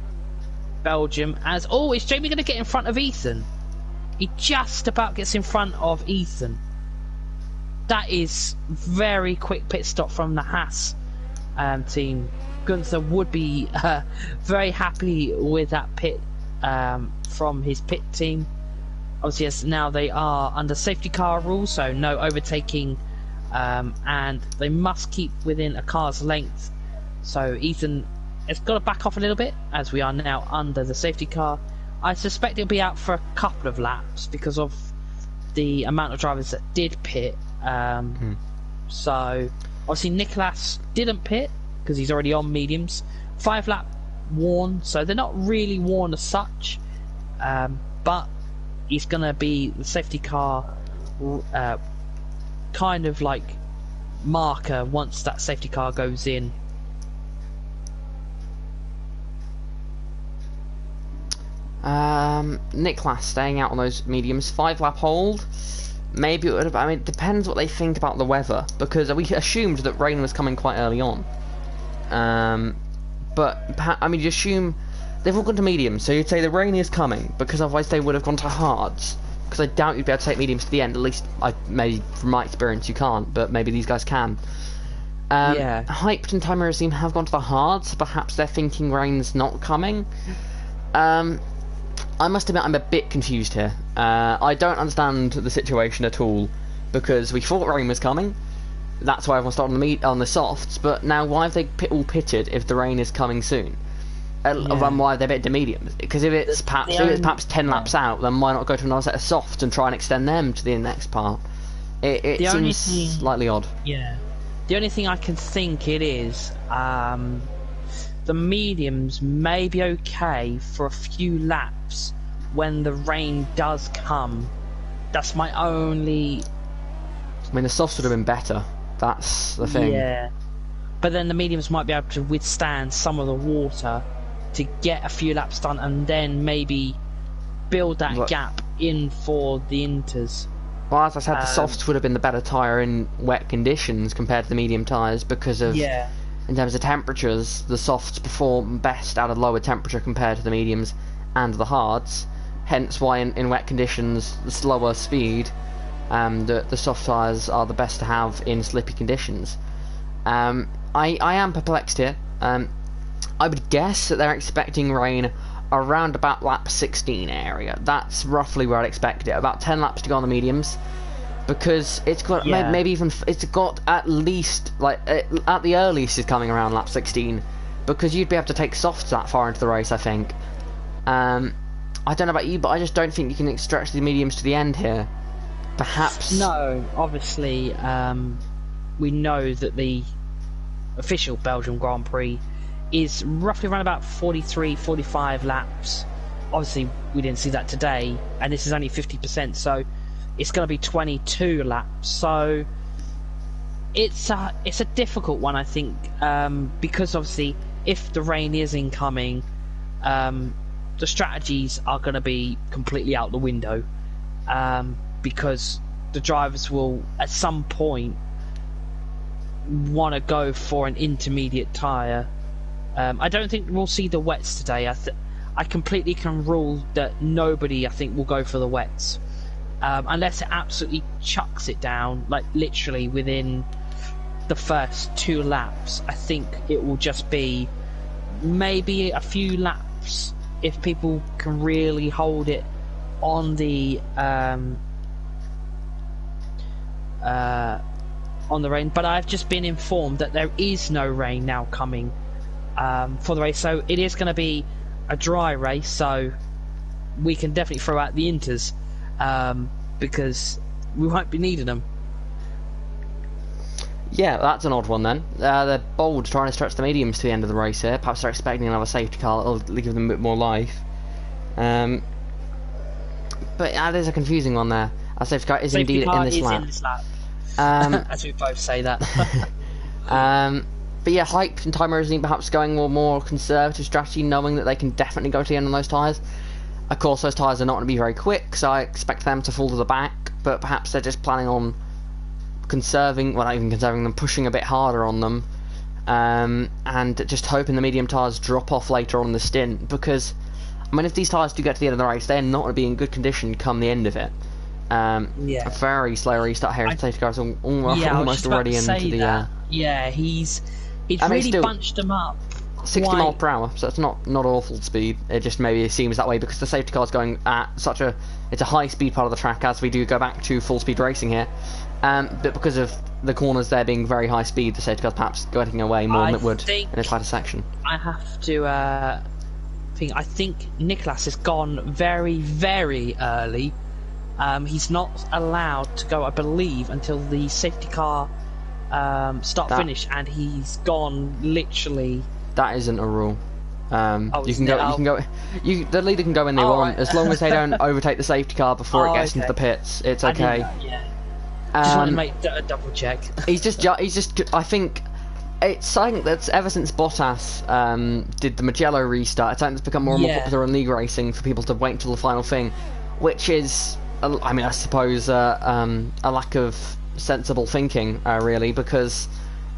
Belgium. As is Jamie going to get in front of Ethan? He just about gets in front of Ethan. That is very quick pit stop from the Haas. team, Gunther would be very happy with that pit from his pit team. Obviously, as now they are under safety car rules, so no overtaking, and they must keep within a car's length. So Ethan has got to back off a little bit, as we are now under the safety car. I suspect he'll be out for a couple of laps because of the amount of drivers that did pit. So obviously Nicolas didn't pit because he's already on mediums. 5-lap worn, so they're not really worn as such, but he's going to be the safety car kind of like marker once that safety car goes in. Nicolas staying out on those mediums, 5-lap hold. Maybe it would have. I mean, it depends what they think about the weather, because we assumed that rain was coming quite early on. But I mean, you assume they've all gone to mediums, so you'd say the rain is coming, because otherwise they would have gone to hards. Because I doubt you'd be able to take mediums to the end. At least, maybe from my experience, you can't, but maybe these guys can. Yeah. Hyped and Timer Azim have gone to the hards. So perhaps they're thinking rain's not coming. I must admit I'm a bit confused here. I don't understand the situation at all, because we thought rain was coming. That's why everyone started on the softs, but now why have they all pitted if the rain is coming soon? Why have they pitted to mediums? Because if it's perhaps 10 laps out, then why not go to another set of softs and try and extend them to the next part? It seems slightly odd. Yeah. The only thing I can think it is, the mediums may be okay for a few laps when the rain does come. That's my only... I mean, the softs would have been better. That's the thing. Yeah. But then the mediums might be able to withstand some of the water to get a few laps done, and then maybe build that gap in for the inters. Well, as I said, the softs would have been the better tyre in wet conditions compared to the medium tyres, because of... Yeah. In terms of temperatures, the softs perform best at a lower temperature compared to the mediums and the hards. Hence why in wet conditions, the slower speed, the soft tyres are the best to have in slippy conditions. I am perplexed here. I would guess that they're expecting rain around about lap 16 area. That's roughly where I'd expect it. About 10 laps to go on the mediums. Because it's got maybe even it's got at least at the earliest is coming around lap 16, because you'd be able to take softs that far into the race. I think. I don't know about you, but I just don't think you can stretch the mediums to the end here. Perhaps. No, obviously, we know that the official Belgium Grand Prix is roughly around about 43, 45 laps. Obviously, we didn't see that today, and this is only 50%, so. It's going to be 22 laps, so it's a difficult one, I think, because obviously if the rain is incoming, the strategies are going to be completely out the window, because the drivers will at some point want to go for an intermediate tyre. I don't think we'll see the wets today. I completely can rule that nobody, I think, will go for the wets. Unless it absolutely chucks it down, like literally within the first 2 laps. I think it will just be maybe a few laps if people can really hold it on the rain. But I've just been informed that there is no rain now coming for the race, so it is going to be a dry race. So we can definitely throw out the inters. Because we won't be needing them. Yeah, that's an odd one then. They're bold, trying to stretch the mediums to the end of the race here. Perhaps they're expecting another safety car that'll give them a bit more life. But there's a confusing one there. Our safety car is indeed in this lap. As we both say that. But yeah, Hype and Timer Azim perhaps going more conservative strategy, knowing that they can definitely go to the end on those tyres. Of course, those tyres are not going to be very quick, so I expect them to fall to the back, but perhaps they're just planning on conserving, well, not even conserving them, pushing a bit harder on them, and just hoping the medium tyres drop off later on in the stint, because, I mean, if these tyres do get to the end of the race, they're not going to be in good condition come the end of it. A very slow restart here, safety cars almost already into the... Yeah, he's He's I mean, really still, bunched them up. 60 miles per hour, so it's not awful speed. It just maybe seems that way because the safety car's going at it's a high speed part of the track, as we do go back to full speed racing here. But because of the corners there being very high speed, the safety car's perhaps getting away more than it would in a tighter section. I have to I think Nicholas has gone very, very early. He's not allowed to go, I believe, until the safety car start-finish, and he's gone literally... That isn't a rule. You can go. The leader can go when they want, right. as long as they don't overtake the safety car before it gets into the pits. It's okay. Just want to make a double check. He's just. I think it's something that's ever since Bottas did the Mugello restart. It's something that's become more and more popular in league racing for people to wait until the final thing, which is, I mean, I suppose a lack of sensible thinking, really, because.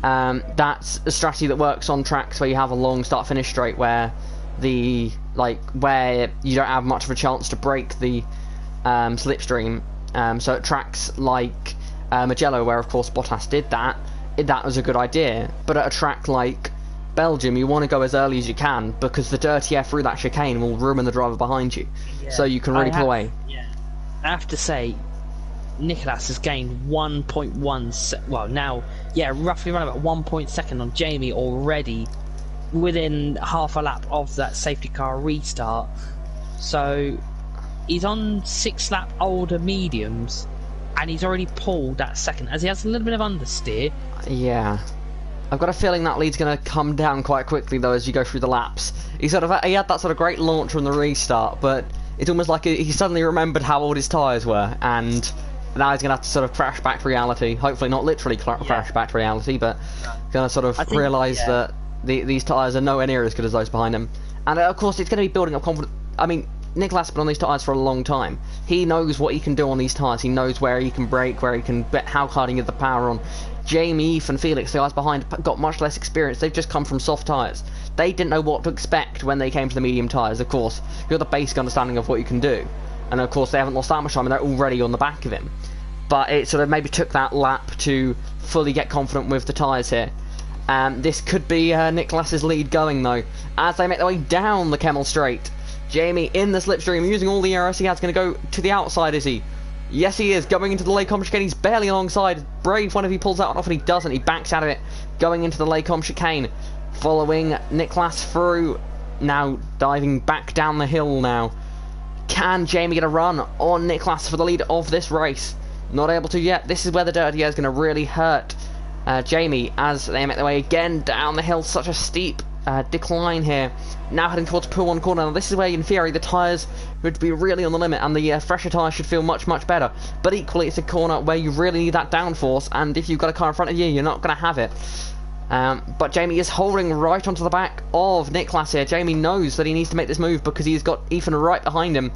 That's a strategy that works on tracks where you have a long start-finish straight, where where you don't have much of a chance to break the slipstream. So at tracks like Mugello, where of course Bottas did that, that was a good idea. But at a track like Belgium, you want to go as early as you can because the dirty air through that chicane will ruin the driver behind you. So you can really pull away. Yeah. I have to say, Nicholas has gained 1.1 well now roughly around about 1 second on Jamie already within half a lap of that safety car restart. So he's on 6 lap older mediums and he's already pulled that second, as he has a little bit of understeer. Yeah, I've got a feeling that lead's going to come down quite quickly though as you go through the laps. He had that sort of great launch from the restart, but it's almost like he suddenly remembered how old his tyres were, and now he's going to have to sort of crash back to reality. Hopefully not literally crash back to reality, but going to sort of realise that these tyres are nowhere near as good as those behind him. And of course it's going to be building up confidence. I mean, Nicholas has been on these tyres for a long time. He knows what he can do on these tyres. He knows where he can brake, where he can bet, how hard he can get the power on. Jamie, Eve and Felix, the guys behind, got much less experience. They've just come from soft tyres. They didn't know what to expect when they came to the medium tyres. Of course, you've got the basic understanding of what you can do. And of course they haven't lost that much time and they're already on the back of him. But it sort of maybe took that lap to fully get confident with the tyres here. This could be Nicholas's lead going though, as they make their way down the Kemmel Straight. Jamie in the slipstream, using all the arrows he has, going to go to the outside, is he? Yes he is, going into the Lacombe chicane. He's barely alongside. Brave one if he pulls out off, and he doesn't. He backs out of it, going into the Lacombe chicane, following Nicholas through. Now diving back down the hill now. Can Jamie get a run on Nicholas for the lead of this race? Not able to yet. This is where the dirty air is going to really hurt Jamie as they make their way again down the hill. Such a steep decline here. Now heading towards Pool 1 corner. Now this is where in theory the tyres would be really on the limit and the fresher tyres should feel much better. But equally it's a corner where you really need that downforce, and if you've got a car in front of you, you're not going to have it. But Jamie is holding right onto the back of Nicholas here. Jamie knows that he needs to make this move because he's got Ethan right behind him.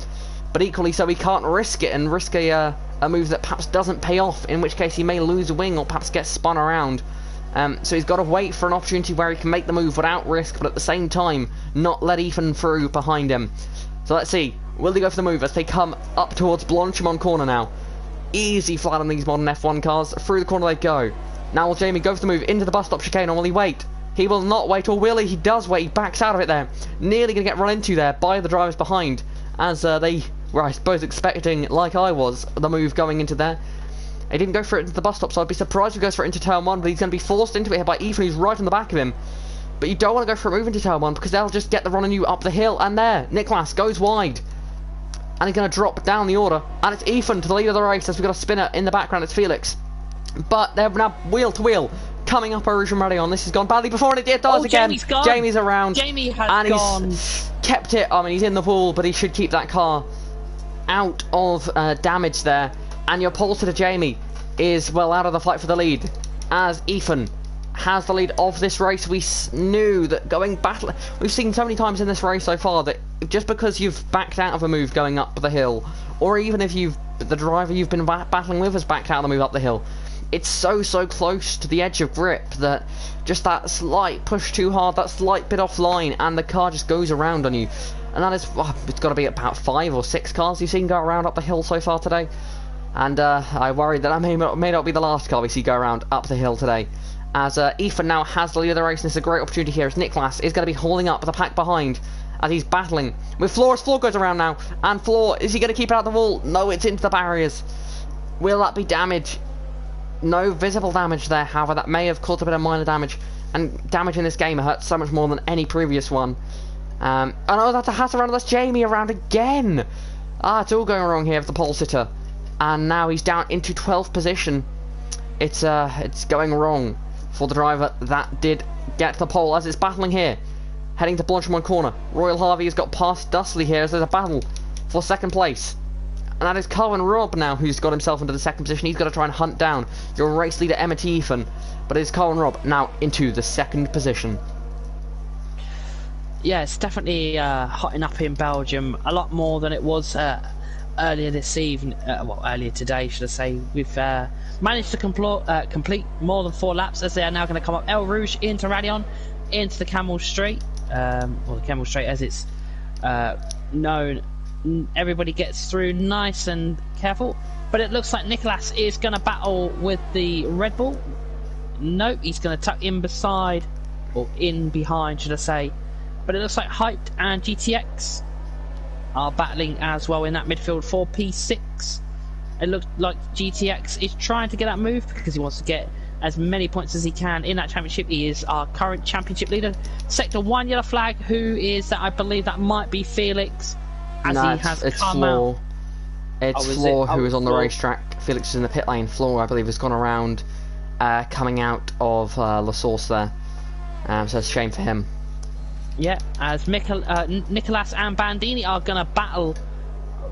But equally so he can't risk it and risk a move that perhaps doesn't pay off, in which case he may lose a wing or perhaps get spun around. So he's got to wait for an opportunity where he can make the move without risk, but at the same time not let Ethan through behind him. So let's see, will he go for the move as they come up towards Blanchimont corner now. Easy flat on these modern F1 cars. Through the corner they go. Now will Jamie go for the move into the bus stop chicane, or will he wait? He will not wait, or will he? He does wait. He backs out of it there. Nearly going to get run into there by the drivers behind, as they were, I suppose, expecting, like I was, the move going into there. He didn't go for it into the bus stop, so I'd be surprised if he goes for it into turn 1, but he's going to be forced into it here by Ethan, who's right on the back of him. But you don't want to go for a move into turn 1 because they'll just get the run on you up the hill, and there, Nicholas goes wide. And he's going to drop down the order, and it's Ethan to the lead of the race as we've got a spinner in the background. It's Felix. But they're now wheel to wheel coming up Rouge and Radion. This has gone badly before, and it does again. Jamie's around. Jamie has and gone. He's kept it. I mean, he's in the pool, but he should keep that car out of damage there. And your pole to Jamie is well out of the fight for the lead, as Ethan has the lead of this race. We knew that going battle. We've seen so many times in this race so far that just because you've backed out of a move going up the hill, or even if the driver you've been battling with has backed out of the move up the hill, it's so close to the edge of grip that just that slight push too hard, that slight bit offline, and the car just goes around on you. And that is, it's got to be about 5 or 6 cars you've seen go around up the hill so far today. And I worry that I may not be the last car we see go around up the hill today. as Ethan now has the lead of the race, and this is a great opportunity here as Niklas is going to be hauling up the pack behind as he's battling with Floor as Floor goes around now. And Floor, is he going to keep it out the wall? No, it's into the barriers. Will that be damage? No visible damage there, however, that may have caused a bit of minor damage. And damage in this game hurts so much more than any previous one. Oh no, that's a hat around, that's Jamie around again. It's all going wrong here with the pole sitter. And now he's down into 12th position. It's going wrong for the driver that did get to the pole as it's battling here. Heading to Blanchemont corner. Royal Harvey has got past Dustley here as there's a battle for second place. And that is Colin Robb now who's got himself into the second position. He's got to try and hunt down your race leader Emmett Ethan. But it's Colin Robb now into the second position. Yeah, it's definitely hotting up in Belgium a lot more than it was earlier this evening. Well, earlier today, should I say. We've managed to complete more than 4 laps as they are now going to come up El Rouge into Radion, into the Camel Straight, or the Camel Straight as it's known. Everybody gets through nice and careful, but it looks like Niklas is going to battle with the Red Bull. Nope, he's going to tuck in beside, or in behind, should I say. But it looks like Hyped and GTX are battling as well in that midfield for P6. It looks like GTX is trying to get that move because he wants to get as many points as he can in that championship. He is our current championship leader. Sector 1 yellow flag. Who is that? I believe that might be Felix. As no, he has it's come Floor. out. It's Floor who is on the racetrack. Felix is in the pit lane. Floor, I believe, has gone around coming out of La Source there. So it's a shame for him. Yeah, as Nicolas and Bandini are going to battle.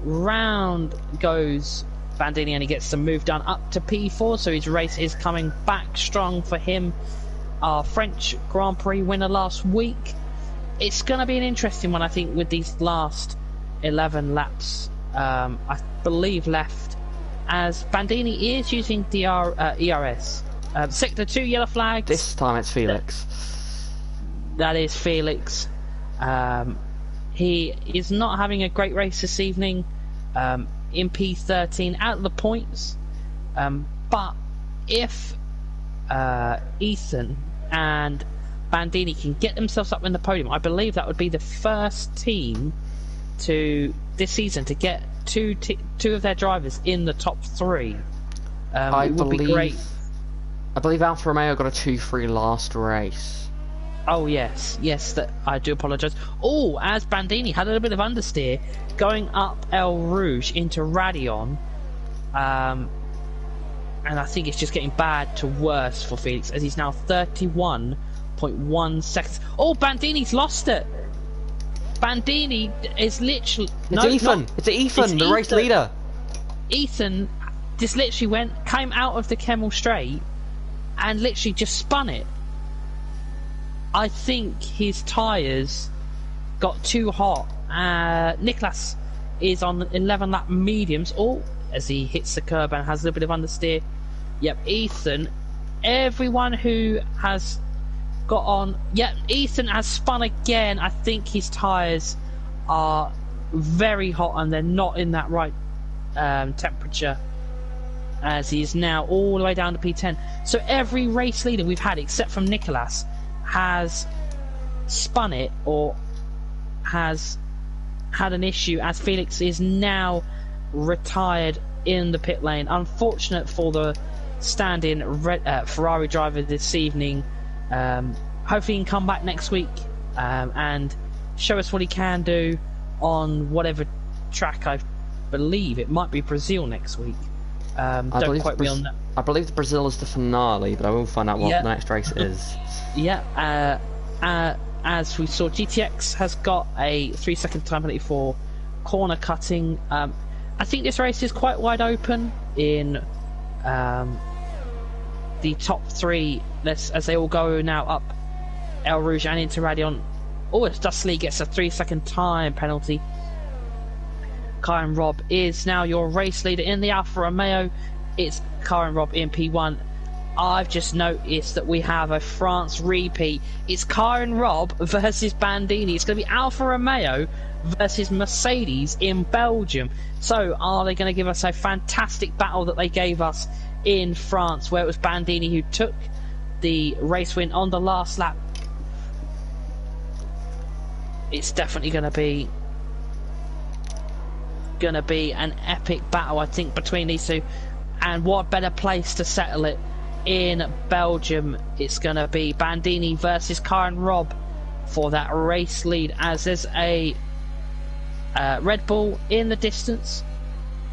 Round goes Bandini and he gets some move done up to P4, so his race is coming back strong for him. Our French Grand Prix winner last week. It's going to be an interesting one, I think, with these last 11 laps, I believe, left, as Bandini is using the ERS. Sector 2 yellow flags. This time it's Felix. That is Felix. He is not having a great race this evening, in P13, out of the points. But if Ethan and Bandini can get themselves up in the podium, I believe that would be the first team to this season to get two of their drivers in the top 3. It would be great. I believe Alfa Romeo got a 2-3 last race. Oh yes, that I do apologise. Oh, as Bandini had a little bit of understeer going up El Rouge into Radion, and I think it's just getting bad to worse for Felix as he's now 31.1 seconds. Oh, Bandini's lost it. Bandini is literally. It's Ethan. It's Ethan, the race leader. Ethan just literally came out of the Kemmel Straight and literally just spun it. I think his tyres got too hot. Niklas is on 11 lap mediums. Oh, as he hits the curb and has a little bit of understeer. Yep, Ethan. Everyone who has got on. Yep, Ethan has spun again. I think his tyres are very hot and they're not in that right temperature, as he is now all the way down to P10. So every race leader we've had, except from Nicolas, has spun it or has had an issue, as Felix is now retired in the pit lane. Unfortunate for the stand-in Ferrari driver this evening. Hopefully he can come back next week and show us what he can do on whatever track. I believe it might be Brazil next week. Don't quote me on that. I believe Brazil is the finale, but I will find out what the next race is. Yeah, as we saw, GTX has got a 3-second time penalty for corner cutting. I think this race is quite wide open in the top 3, as they all go now up El Rouge and into Radion. Oh, as Dustley gets a 3-second time penalty. Karen Robb is now your race leader in the Alfa Romeo. It's Karen Robb in P1. I've just noticed that we have a France repeat. It's Karen Robb versus Bandini. It's going to be Alfa Romeo versus Mercedes in Belgium. So are they going to give us a fantastic battle that they gave us in France, where it was Bandini who took the race win on the last lap. It's definitely going to be an epic battle, I think, between these two. And what better place to settle it in Belgium? It's going to be Bandini versus Karen Robb for that race lead, as there's a Red Bull in the distance.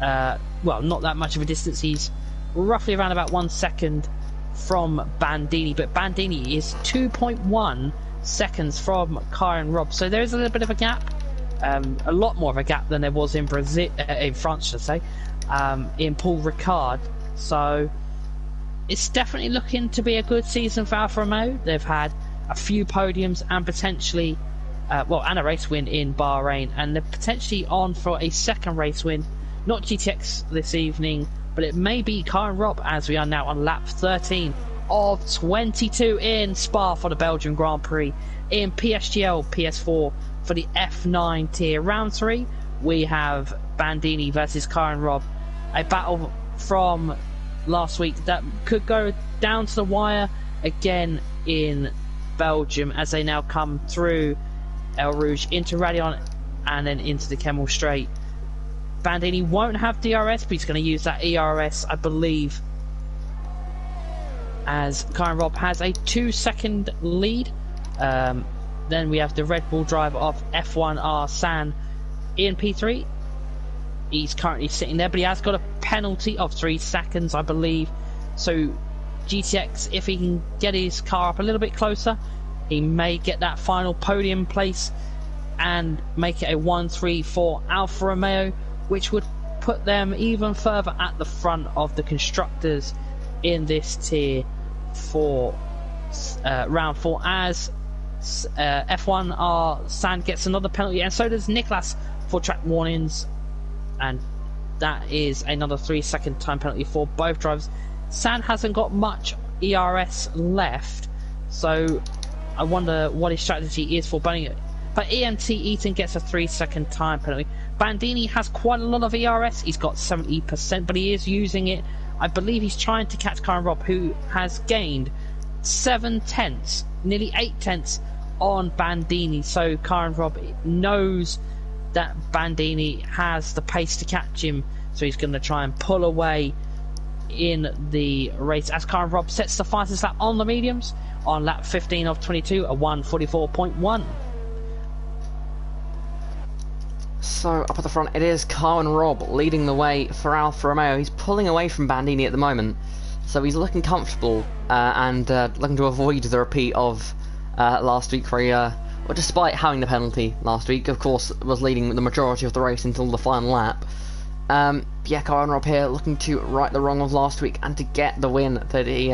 Well, not that much of a distance. He's roughly around about 1 second from Bandini, but Bandini is 2.1 seconds from Karen Robb. So there is a little bit of a gap. A lot more of a gap than there was in France, should I say, in Paul Ricard. So it's definitely looking to be a good season for Alfa Romeo. They've had a few podiums and potentially, and a race win in Bahrain, and they're potentially on for a second race win. Not GTX this evening, but it may be Karen Robb, as we are now on lap 13 of 22 in Spa for the Belgian Grand Prix in PSGL PS4 for the F9 tier. Round 3, we have Bandini versus Karen Robb, a battle from last week that could go down to the wire again in Belgium, as they now come through El Rouge into Radion and then into the Kemmel Straight. Bandini won't have DRS, but he's going to use that ERS, I believe, as Karen Robb has a 2-second lead. Then we have the Red Bull driver of F1R San in P3. He's currently sitting there, but he has got a penalty of 3 seconds, I believe. So GTX, if he can get his car up a little bit closer, he may get that final podium place and make it a 1-3-4 Alfa Romeo, which would put them even further at the front of the constructors in this tier for round 4, as F1R Sand gets another penalty, and so does Nicholas for track warnings, and that is another 3-second time penalty for both drivers. Sand hasn't got much ERS left, so I wonder what his strategy is for burning it. But EMT Eaton gets a 3-second time penalty. Bandini has quite a lot of ERS. He's got 70%, but he is using it. I believe he's trying to catch Karen Robb, who has gained 7 tenths, nearly 8 tenths on Bandini. So Karen Robb knows that Bandini has the pace to catch him, so he's going to try and pull away in the race, as Karen Robb sets the fastest lap on the mediums on lap 15 of 22, a 1:44.1. So up at the front, it is Karen Robb leading the way for Alfa Romeo. He's pulling away from Bandini at the moment, so he's looking comfortable and looking to avoid the repeat of last week, where he, well, despite having the penalty last week, of course, was leading the majority of the race until the final lap. Yeah, Karen Robb here looking to right the wrong of last week and to get the win that he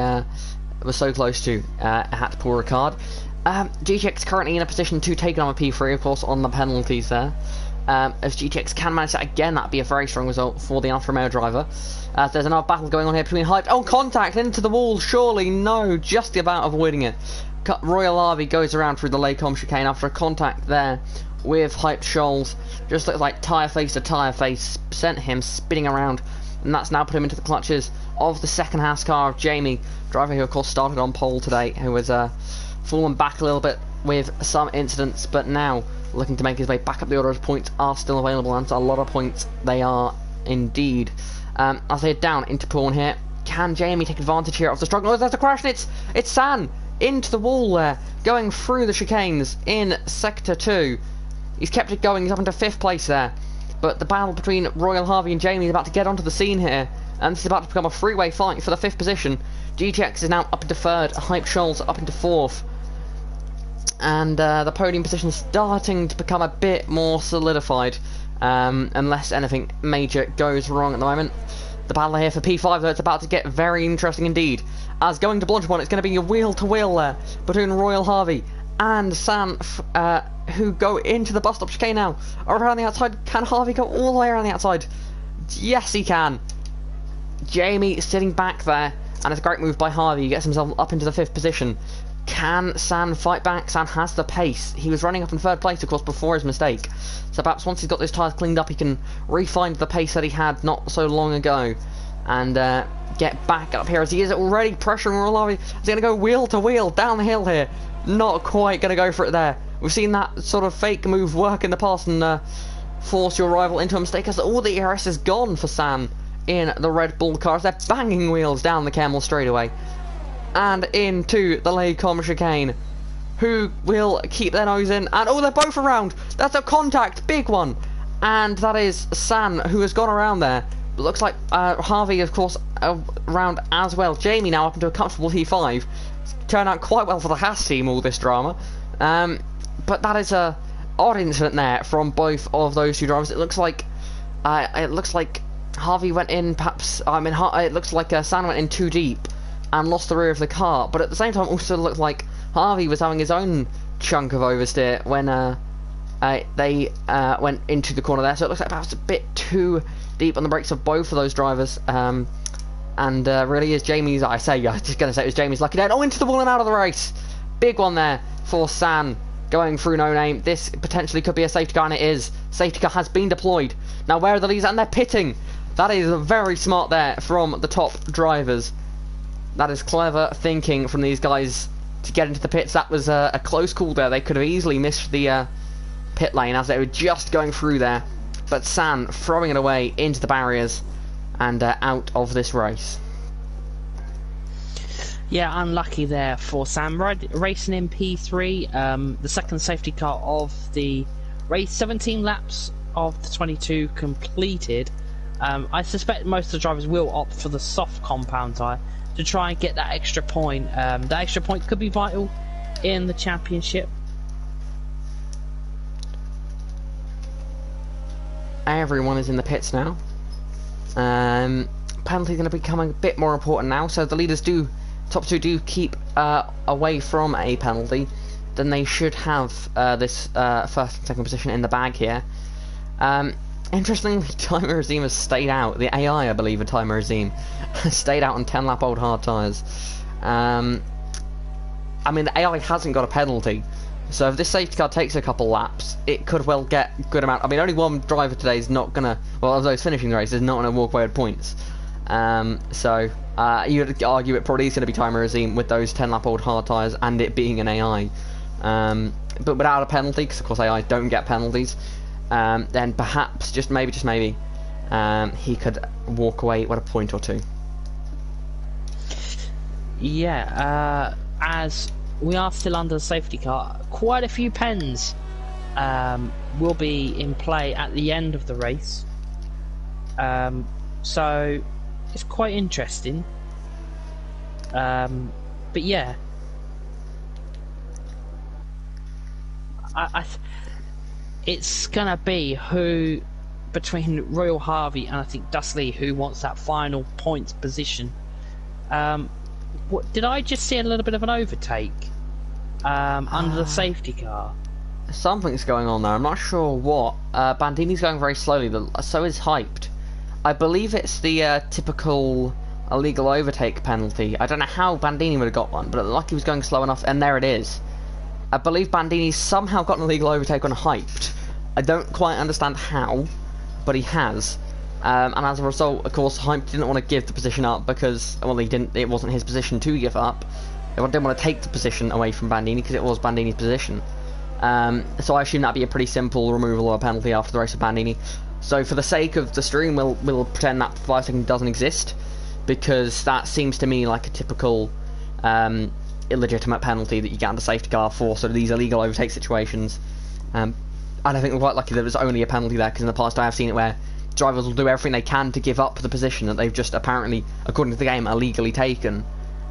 was so close to at Paul Ricard. GTX currently in a position to take on a P3, of course, on the penalties there. If GTX can manage that again, that'd be a very strong result for the Alfa Romeo driver. There's another battle going on here between Hype. Oh, contact into the wall, surely, no, just about avoiding it. Royal Harvey goes around through the Lacombe chicane after a contact there with Hype Scholes. Just looks like tyre face to tyre face, sent him spinning around, and that's now put him into the clutches of the second house car of Jamie, driver who of course started on pole today, who was fallen back a little bit with some incidents, but now looking to make his way back up the order as points are still available, and a lot of points they are indeed. As they head down into Pawn here, can Jamie take advantage here of the struggle? Oh, there's a crash, and it's San into the wall there, going through the chicanes in Sector 2. He's kept it going, he's up into 5th place there, but the battle between Royal Harvey and Jamie is about to get onto the scene here, and this is about to become a three-way fight for the 5th position. GTX is now up into 3rd, Hype Scholes up into 4th. And the podium position is starting to become a bit more solidified, unless anything major goes wrong at the moment. The battle here for P5, though, it's about to get very interesting indeed, as going to Blanchemont, it's going to be a wheel-to-wheel there between Royal Harvey and San, who go into the bus stop chicane now. Around the outside, can Harvey go all the way around the outside? Yes, he can. Jamie sitting back there, and it's a great move by Harvey. He gets himself up into the 5th position. Can San fight back? San has the pace. He was running up in 3rd place, of course, before his mistake. So perhaps once he's got those tyres cleaned up, he can re-find the pace that he had not so long ago. and get back up here, as he is already pressuring Royal Harvey. He's going to go wheel to wheel down the hill here. Not quite going to go for it there. We've seen that sort of fake move work in the past and force your rival into a mistake, as all the ERS is gone for San in the Red Bull cars. They're banging wheels down the Camel straightaway and into the Lacombe chicane. Who will keep their nose in? And oh, they're both around. That's a contact, big one. And that is San, who has gone around there. But looks like Harvey, of course, around as well. Jamie now up into a comfortable P5. Turned out quite well for the Haas team, all this drama. But that is a odd incident there from both of those two drivers. It looks like Harvey went in, perhaps. I mean, it looks like San went in too deep and lost the rear of the car. But at the same time, also looked like Harvey was having his own chunk of oversteer when they went into the corner there. So it looks like perhaps a bit too deep on the brakes of both of those drivers. And really is Jamie's. I was just going to say it was Jamie's lucky day. Oh, into the wall and out of the race. Big one there for San. Going through no name. This potentially could be a safety car, and it is. Safety car has been deployed. Now, where are the leads? And they're pitting. That is very smart there from the top drivers. That is clever thinking from these guys to get into the pits. That was a close call there. They could have easily missed the pit lane as they were just going through there. But San throwing it away into the barriers and out of this race. Yeah, unlucky there for Sam. Racing in P3, the second safety car of the race. 17 laps of the 22 completed. I suspect most of the drivers will opt for the soft compound tyre to try and get that extra point. That extra point could be vital in the championship. Everyone is in the pits now. Penalty going to become a bit more important now, so the leaders top two do keep away from a penalty, then they should have this first and second position in the bag here. Interestingly, Timer Azim has stayed out. The AI, I believe, of Timer Azim has stayed out on 10-lap-old hard tyres. I mean, the AI hasn't got a penalty, so if this safety car takes a couple laps, it could well get a good amount. I mean, only one driver today is not going to, well, of those finishing the race, is not going to walk away with points. So you'd argue it probably is going to be Timer Azim with those 10-lap-old hard tyres and it being an AI. But without a penalty, because of course AI don't get penalties, then perhaps, just maybe, he could walk away with a point or two. Yeah, as we are still under the safety car, quite a few pens will be in play at the end of the race. So it's quite interesting. But yeah, it's gonna be who between Royal Harvey and I think Dustley who wants that final points position. What did I just see? A little bit of an overtake under the safety car. Something's going on there. I'm not sure what. Bandini's going very slowly. So is Hyped. I believe it's the typical illegal overtake penalty. I don't know how Bandini would have got one, but it looked like he was going slow enough, and there it is. I believe Bandini somehow got an illegal overtake on Hyped. I don't quite understand how, but he has. And as a result, of course, Hyped didn't want to give the position up because, well, it wasn't his position to give up. They didn't want to take the position away from Bandini because it was Bandini's position. So I assume that'd be a pretty simple removal of a penalty after the race of Bandini. So for the sake of the stream, we'll pretend that 5 seconds doesn't exist, because that seems to me like a typical illegitimate penalty that you get under safety car for sort of these illegal overtake situations. And I think we're quite lucky that there's only a penalty there, because in the past I have seen it where drivers will do everything they can to give up the position that they've just apparently, according to the game, illegally taken,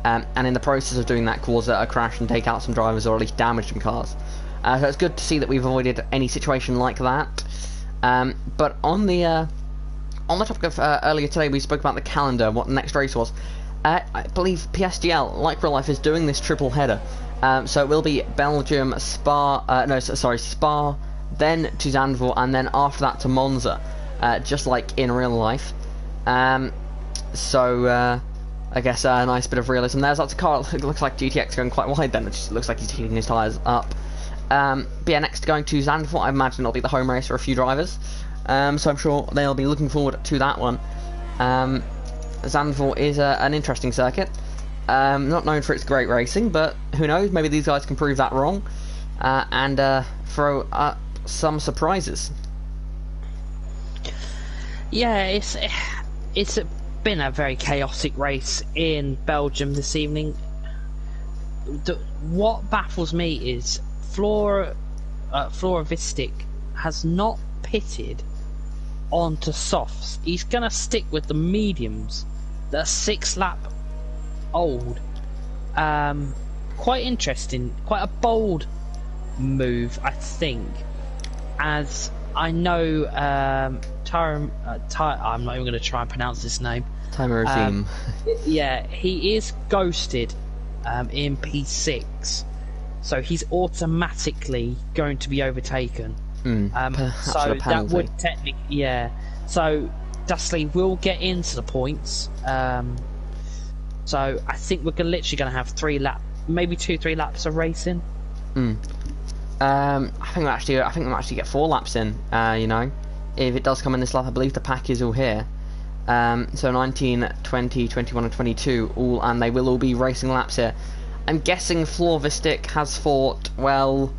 and in the process of doing that cause a crash and take out some drivers or at least damage some cars. So it's good to see that we've avoided any situation like that. But on the topic of earlier today, we spoke about the calendar, what the next race was. I believe PSGL, like real life, is doing this triple header. So it will be Belgium, Spa, Spa, then to Zandvoort, and then after that to Monza, just like in real life. So I guess a nice bit of realism. There's lots of cars. It looks like GTX going quite wide then. It just looks like he's heating his tyres up. But yeah, next going to Zandvoort, I imagine it'll be the home race for a few drivers. So I'm sure they'll be looking forward to that one. Zandvoort is an interesting circuit. Not known for its great racing, but who knows? Maybe these guys can prove that wrong and throw some surprises. Yeah, it's been a very chaotic race in Belgium this evening. What baffles me is Florovistic has not pitted onto softs. He's going to stick with the mediums that are 6 lap old. Quite interesting, quite a bold move, I think, as I know I'm not even going to try and pronounce this name. Timerazim. Yeah, he is ghosted in P6, so he's automatically going to be overtaken. So that would technically, yeah. So Dustley will get into the points. So I think we're literally going to have 3 maybe 2-3 laps of racing. I think we'll actually get 4 laps in. You know, if it does come in this lap, I believe the pack is all here. So 19, 20, 21 and 22 all, and they will all be racing laps here. I'm guessing Florovistic has thought, well,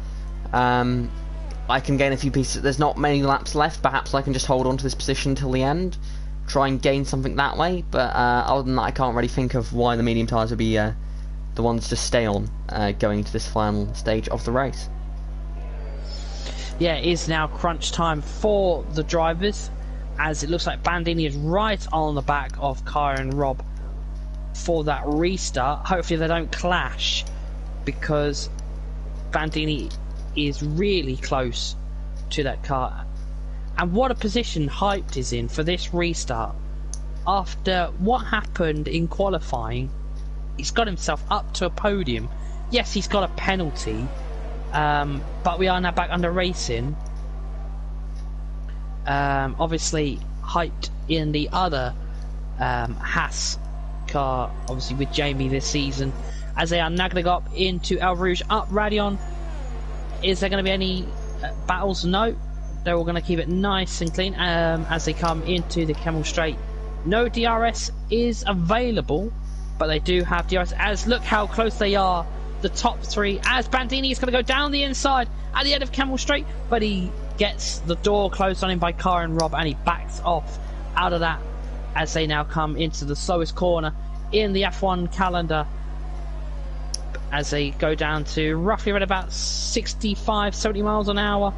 I can gain a few pieces. There's not many laps left. Perhaps I can just hold on to this position till the end, try and gain something that way. But other than that, I can't really think of why the medium tyres would be the ones to stay on going into this final stage of the race. Yeah, it is now crunch time for the drivers, as it looks like Bandini is right on the back of Kyra and Rob for that restart. Hopefully they don't clash, because Bandini is really close to that car. And what a position Hyped is in for this restart. After what happened in qualifying, he's got himself up to a podium. Yes, he's got a penalty, but we are now back under racing. Obviously Hyped in the other Haas car, obviously with Jamie this season, as they are now going to go up into El Rouge. Up Radion. Is there going to be any battles? No, they're all going to keep it nice and clean as they come into the Kemmel Straight. No DRS is available, but they do have DRS, as look how close they are, the top 3, as Bandini is going to go down the inside at the end of Kemmel Straight, but he gets the door closed on him by Car and Rob, and he backs off out of that as they now come into the slowest corner in the F1 calendar, as they go down to roughly around about 65-70 miles an hour.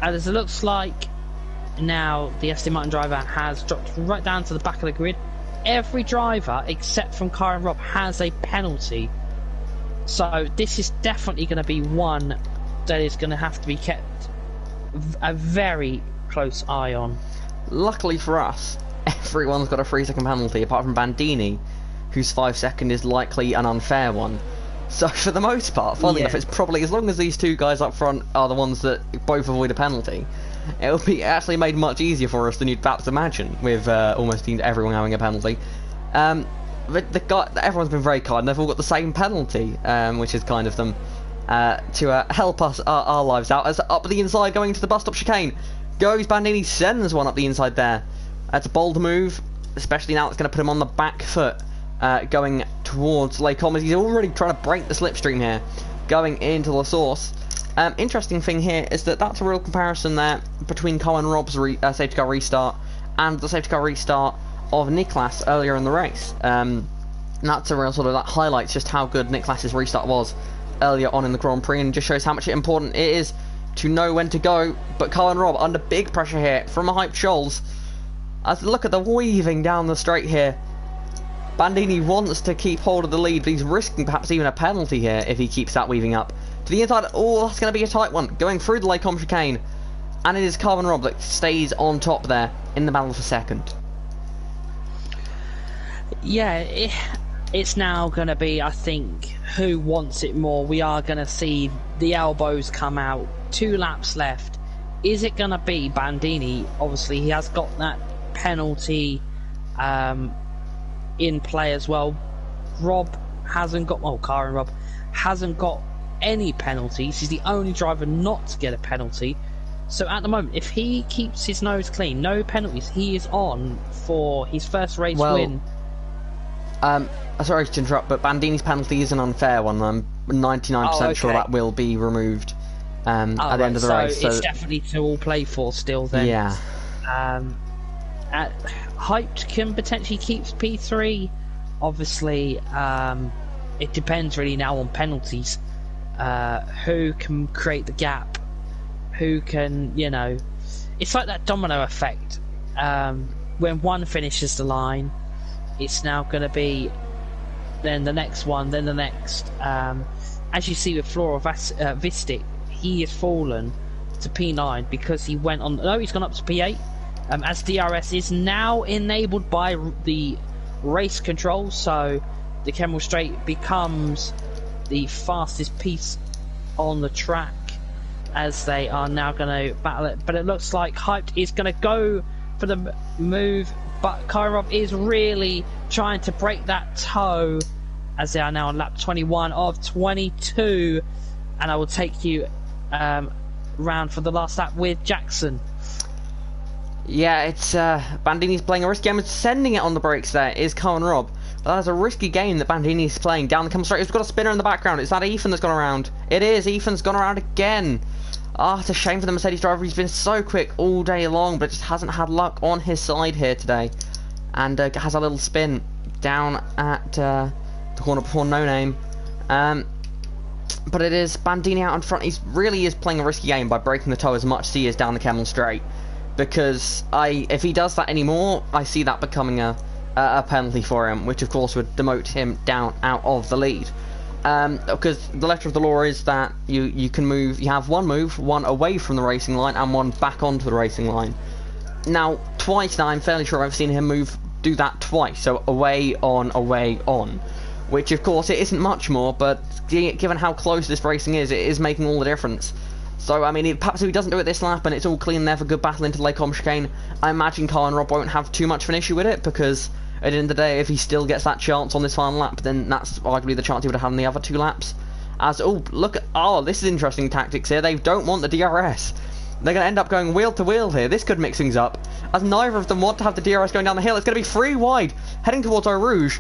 And as it looks like now the Aston Martin driver has dropped right down to the back of the grid. Every driver except from Car and Rob has a penalty, so this is definitely going to be one that is going to have to be kept a very close eye on. Luckily for us, everyone's got a 3-second penalty apart from Bandini, whose 5-second is likely an unfair one. So for the most part, funnily enough, it's probably, as long as these 2 guys up front are the ones that both avoid a penalty, it'll be actually made much easier for us than you'd perhaps imagine, with almost everyone having a penalty. Everyone's been very kind. They've all got the same penalty, which is kind of them, to help us our lives out. As up the inside, going to the bus stop chicane, goes Bandini, sends one up the inside there. That's a bold move, especially now it's going to put him on the back foot, going towards Lake Commerce. He's already trying to break the slipstream here, going into the source. Interesting thing here is that that's a real comparison there between Colin Robb's safety car restart and the safety car restart of Niklas earlier in the race. And that's a real sort of, that highlights just how good Niklas's restart was earlier on in the Grand Prix, and just shows how much important it is to know when to go. But Colin Robb under big pressure here from a Hyped Scholz. As look at the weaving down the straight here. Bandini wants to keep hold of the lead, but he's risking perhaps even a penalty here if he keeps that weaving up. To the inside, oh, that's going to be a tight one. Going through the Lake Commerce chicane. And it is Colin Robb that stays on top there in the battle for second. Yeah, it's now going to be, I think, who wants it more. We are going to see the elbows come out. 2 laps left. Is it going to be Bandini? Obviously, he has got that penalty in play as well. Rob hasn't got, Car and Rob hasn't got any penalties. He's the only driver not to get a penalty. So at the moment, if he keeps his nose clean, no penalties, he is on for his first race win. Sorry to interrupt, but Bandini's penalty is an unfair one. I'm 99% sure that will be removed at the end of the race. So it's definitely to all play for still then. Yeah. Hyped can potentially keep P3. Obviously, it depends really now on penalties. Who can create the gap? Who can, it's like that domino effect. When one finishes the line, it's now going to be then the next one, then the next. As you see with Vistic, he has fallen to P9 because he went on. No, he's gone up to P8. As DRS is now enabled by the race control, so the Kemmel Straight becomes the fastest piece on the track, as they are now going to battle it. But it looks like Hyped is going to go for the move, but Kyrov is really trying to break that toe, as they are now on lap 21 of 22. And I will take you round for the last lap with Jackson. Yeah, it's Bandini's playing a risky game. Sending it on the brakes there is Cohen Rob. That is a risky game that Bandini's playing. Down the Kemmel Straight, he's got a spinner in the background. Is that Ethan that's gone around? It is. Ethan's gone around again. It's a shame for the Mercedes driver. He's been so quick all day long, but just hasn't had luck on his side here today. And has a little spin down at the corner before No Name. But it is Bandini out in front. He really is playing a risky game by breaking the toe as much as he is down the Kemmel Straight. Because if he does that anymore, I see that becoming a penalty for him, which of course would demote him down out of the lead. Because the letter of the law is that you can move. You have one move, one away from the racing line, and one back onto the racing line. Now, twice now, I'm fairly sure I've seen him do that twice. So away on, which of course it isn't much more, but given how close this racing is, it is making all the difference. So, I mean, perhaps if he doesn't do it this lap and it's all clean there for good battle into Lake Combe chicane, I imagine Colin Robb won't have too much of an issue with it, because at the end of the day, if he still gets that chance on this final lap, then that's arguably the chance he would have had in the other two laps. This is interesting tactics here. They don't want the DRS. They're going to end up going wheel to wheel here. This could mix things up, as neither of them want to have the DRS going down the hill. It's going to be free wide, heading towards Eau Rouge,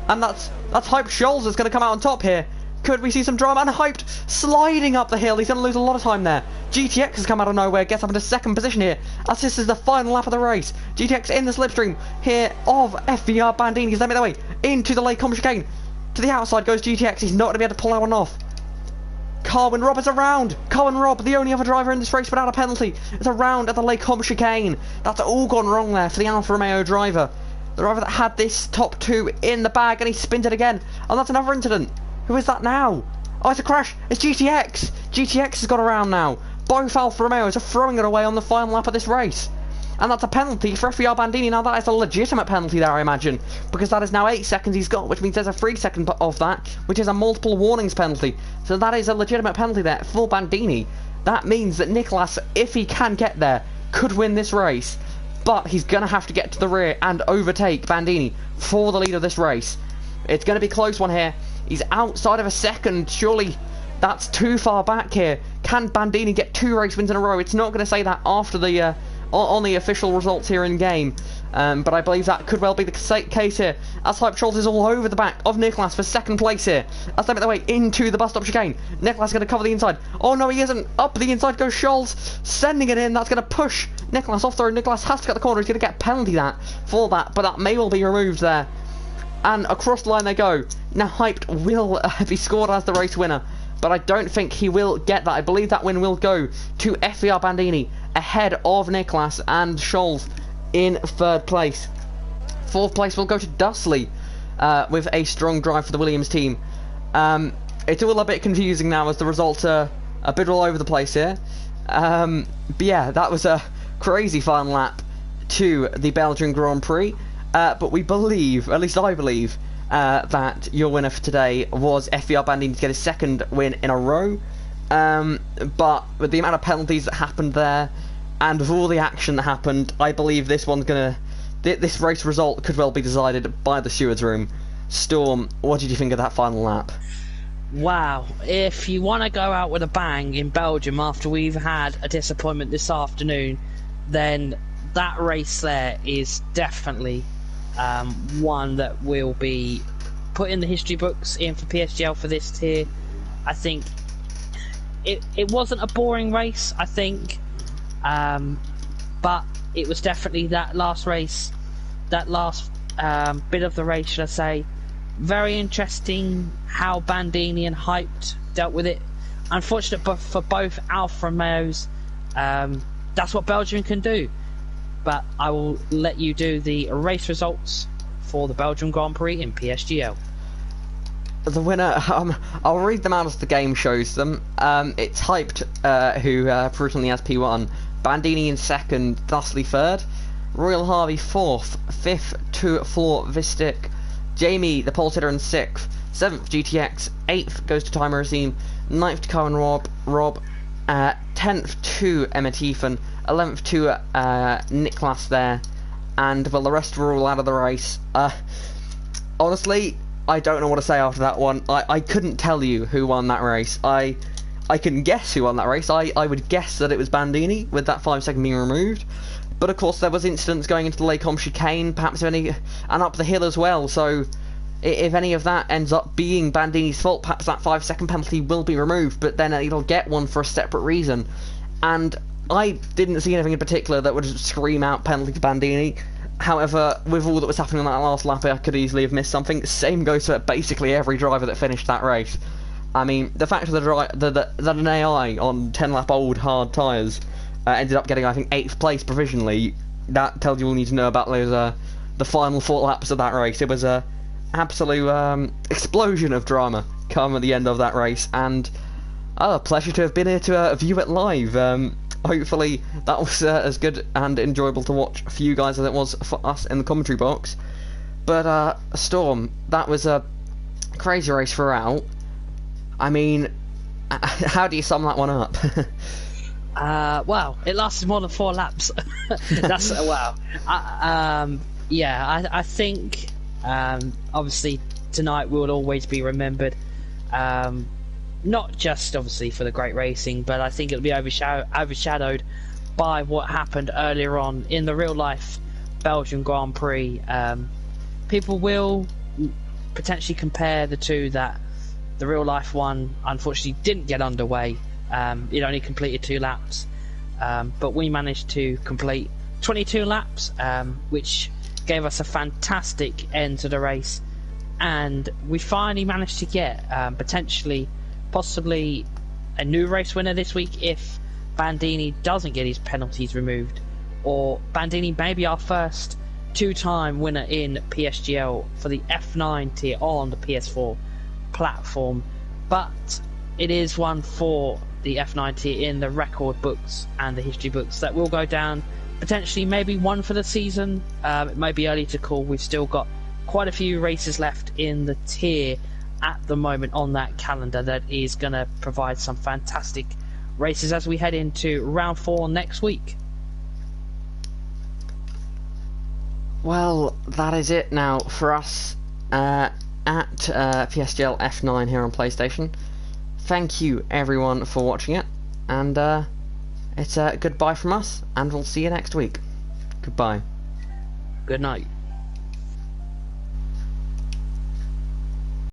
and that's Hyped Scholes that's going to come out on top here. Could we see some drama? And Hyped sliding up the hill. He's going to lose a lot of time there. GTX has come out of nowhere, gets up into second position here, as this is the final lap of the race. GTX in the slipstream here of FVR Bandini. He's let me that way into the Lake Combe chicane. To the outside goes GTX. He's not going to be able to pull that one off. Carwin Robb is around. Carwin Robb, the only other driver in this race without a penalty, is around at the Lake Combe chicane. That's all gone wrong there for the Alfa Romeo driver. The driver that had this top two in the bag, and he spins it again. And that's another incident. Who is that now? Oh, it's a crash. It's GTX. GTX has got around now. Both Alfa Romeos are throwing it away on the final lap of this race. And that's a penalty for FVR Bandini. Now, that is a legitimate penalty there, I imagine, because that is now 8 seconds he's got, which means there's a 3 second of that, which is a multiple warnings penalty. So that is a legitimate penalty there for Bandini. That means that Nicolas, if he can get there, could win this race. But he's going to have to get to the rear and overtake Bandini for the lead of this race. It's going to be a close one here. He's outside of a second. Surely that's too far back here. Can Bandini get 2 race wins in a row? It's not going to say that after the on the official results here in game, but I believe that could well be the case here, as Hyped Scholes is all over the back of Nicolas for second place here. As they make their way into the bus stop chicane, Nicolas going to cover the inside. Oh no, he isn't. Up the inside goes Scholes, sending it in. That's going to push Nicolas off the road. Nicolas has to cut the corner. He's going to get a penalty for that, but that may well be removed there. And across the line they go. Now Hyped will be scored as the race winner, but I don't think he will get that. I believe that win will go to FVR Bandini, ahead of Nicolas and Scholes in 3rd place. 4th place will go to Dustley with a strong drive for the Williams team. It's all a bit confusing now, as the results are a bit all over the place here. But yeah, that was a crazy final lap to the Belgian Grand Prix. But we believe, at least I believe, that your winner for today was FVR Bandini to get his 2nd win in a row. But with the amount of penalties that happened there, and with all the action that happened, I believe this race result could well be decided by the stewards room. Storm, what did you think of that final lap? Wow, if you want to go out with a bang in Belgium after we've had a disappointment this afternoon, then that race there is definitely one that will be put in the history books in for PSGL for this tier. I think it wasn't a boring race, I think, but it was definitely that last race, that last bit of the race, should I say. Very interesting how Bandini and Hyped dealt with it. Unfortunate for both Alfa Romeos. That's what Belgium can do. But I will let you do the race results for the Belgium Grand Prix in PSGL. The winner, I'll read them out as the game shows them. It's Hyped, who provisionally has P1. Bandini in second, Thusly third. Royal Harvey fourth. Fifth to Floor Vistic. Jamie, the pole sitter, in 6th, 7th GTX, 8th goes to Timer Azim, 9th to Cohen Rob, 10th to Emmett Ethan, 11th to Niklas there, and well, the rest were all out of the race. Honestly, I don't know what to say after that one. I couldn't tell you who won that race. I can guess who won that race. I would guess that it was Bandini, with that 5-second being removed. But of course there was incidents going into the Lacombe chicane, perhaps and up the hill as well, so if any of that ends up being Bandini's fault, perhaps that 5-second penalty will be removed, but then it'll get one for a separate reason. And I didn't see anything in particular that would scream out penalty to Bandini. However, with all that was happening on that last lap, I could easily have missed something. Same goes for basically every driver that finished that race. I mean, the fact that an AI on 10-lap-old hard tyres ended up getting, I think, 8th place provisionally, that tells you all you need to know about those, the final 4 laps of that race. It was a absolute explosion of drama come at the end of that race, and a pleasure to have been here to view it live. Hopefully that was as good and enjoyable to watch for you guys as it was for us in the commentary box. But Storm, that was a crazy race throughout. I mean, how do you sum that one up? Well, it lasted more than 4 laps. That's wow. I think obviously tonight will always be remembered, not just obviously for the great racing, but I think it'll be overshadowed by what happened earlier on in the real life Belgian Grand Prix. People will potentially compare the two, that the real life one unfortunately didn't get underway. It only completed 2 laps, but we managed to complete 22 laps, which gave us a fantastic end to the race, and we finally managed to get possibly a new race winner this week if Bandini doesn't get his penalties removed, or Bandini may be our first 2-time winner in PSGL for the F9 tier on the PS4 platform, but it is one for the F9 tier in the record books and the history books that will go down. Potentially maybe one for the season. It may be early to call. We've still got quite a few races left in the tier at the moment on that calendar that is going to provide some fantastic races as we head into round 4 next week. Well, that is it now for us at PSGL F9 here on PlayStation. Thank you everyone for watching it, and it's a goodbye from us, and we'll see you next week. Goodbye. Good night.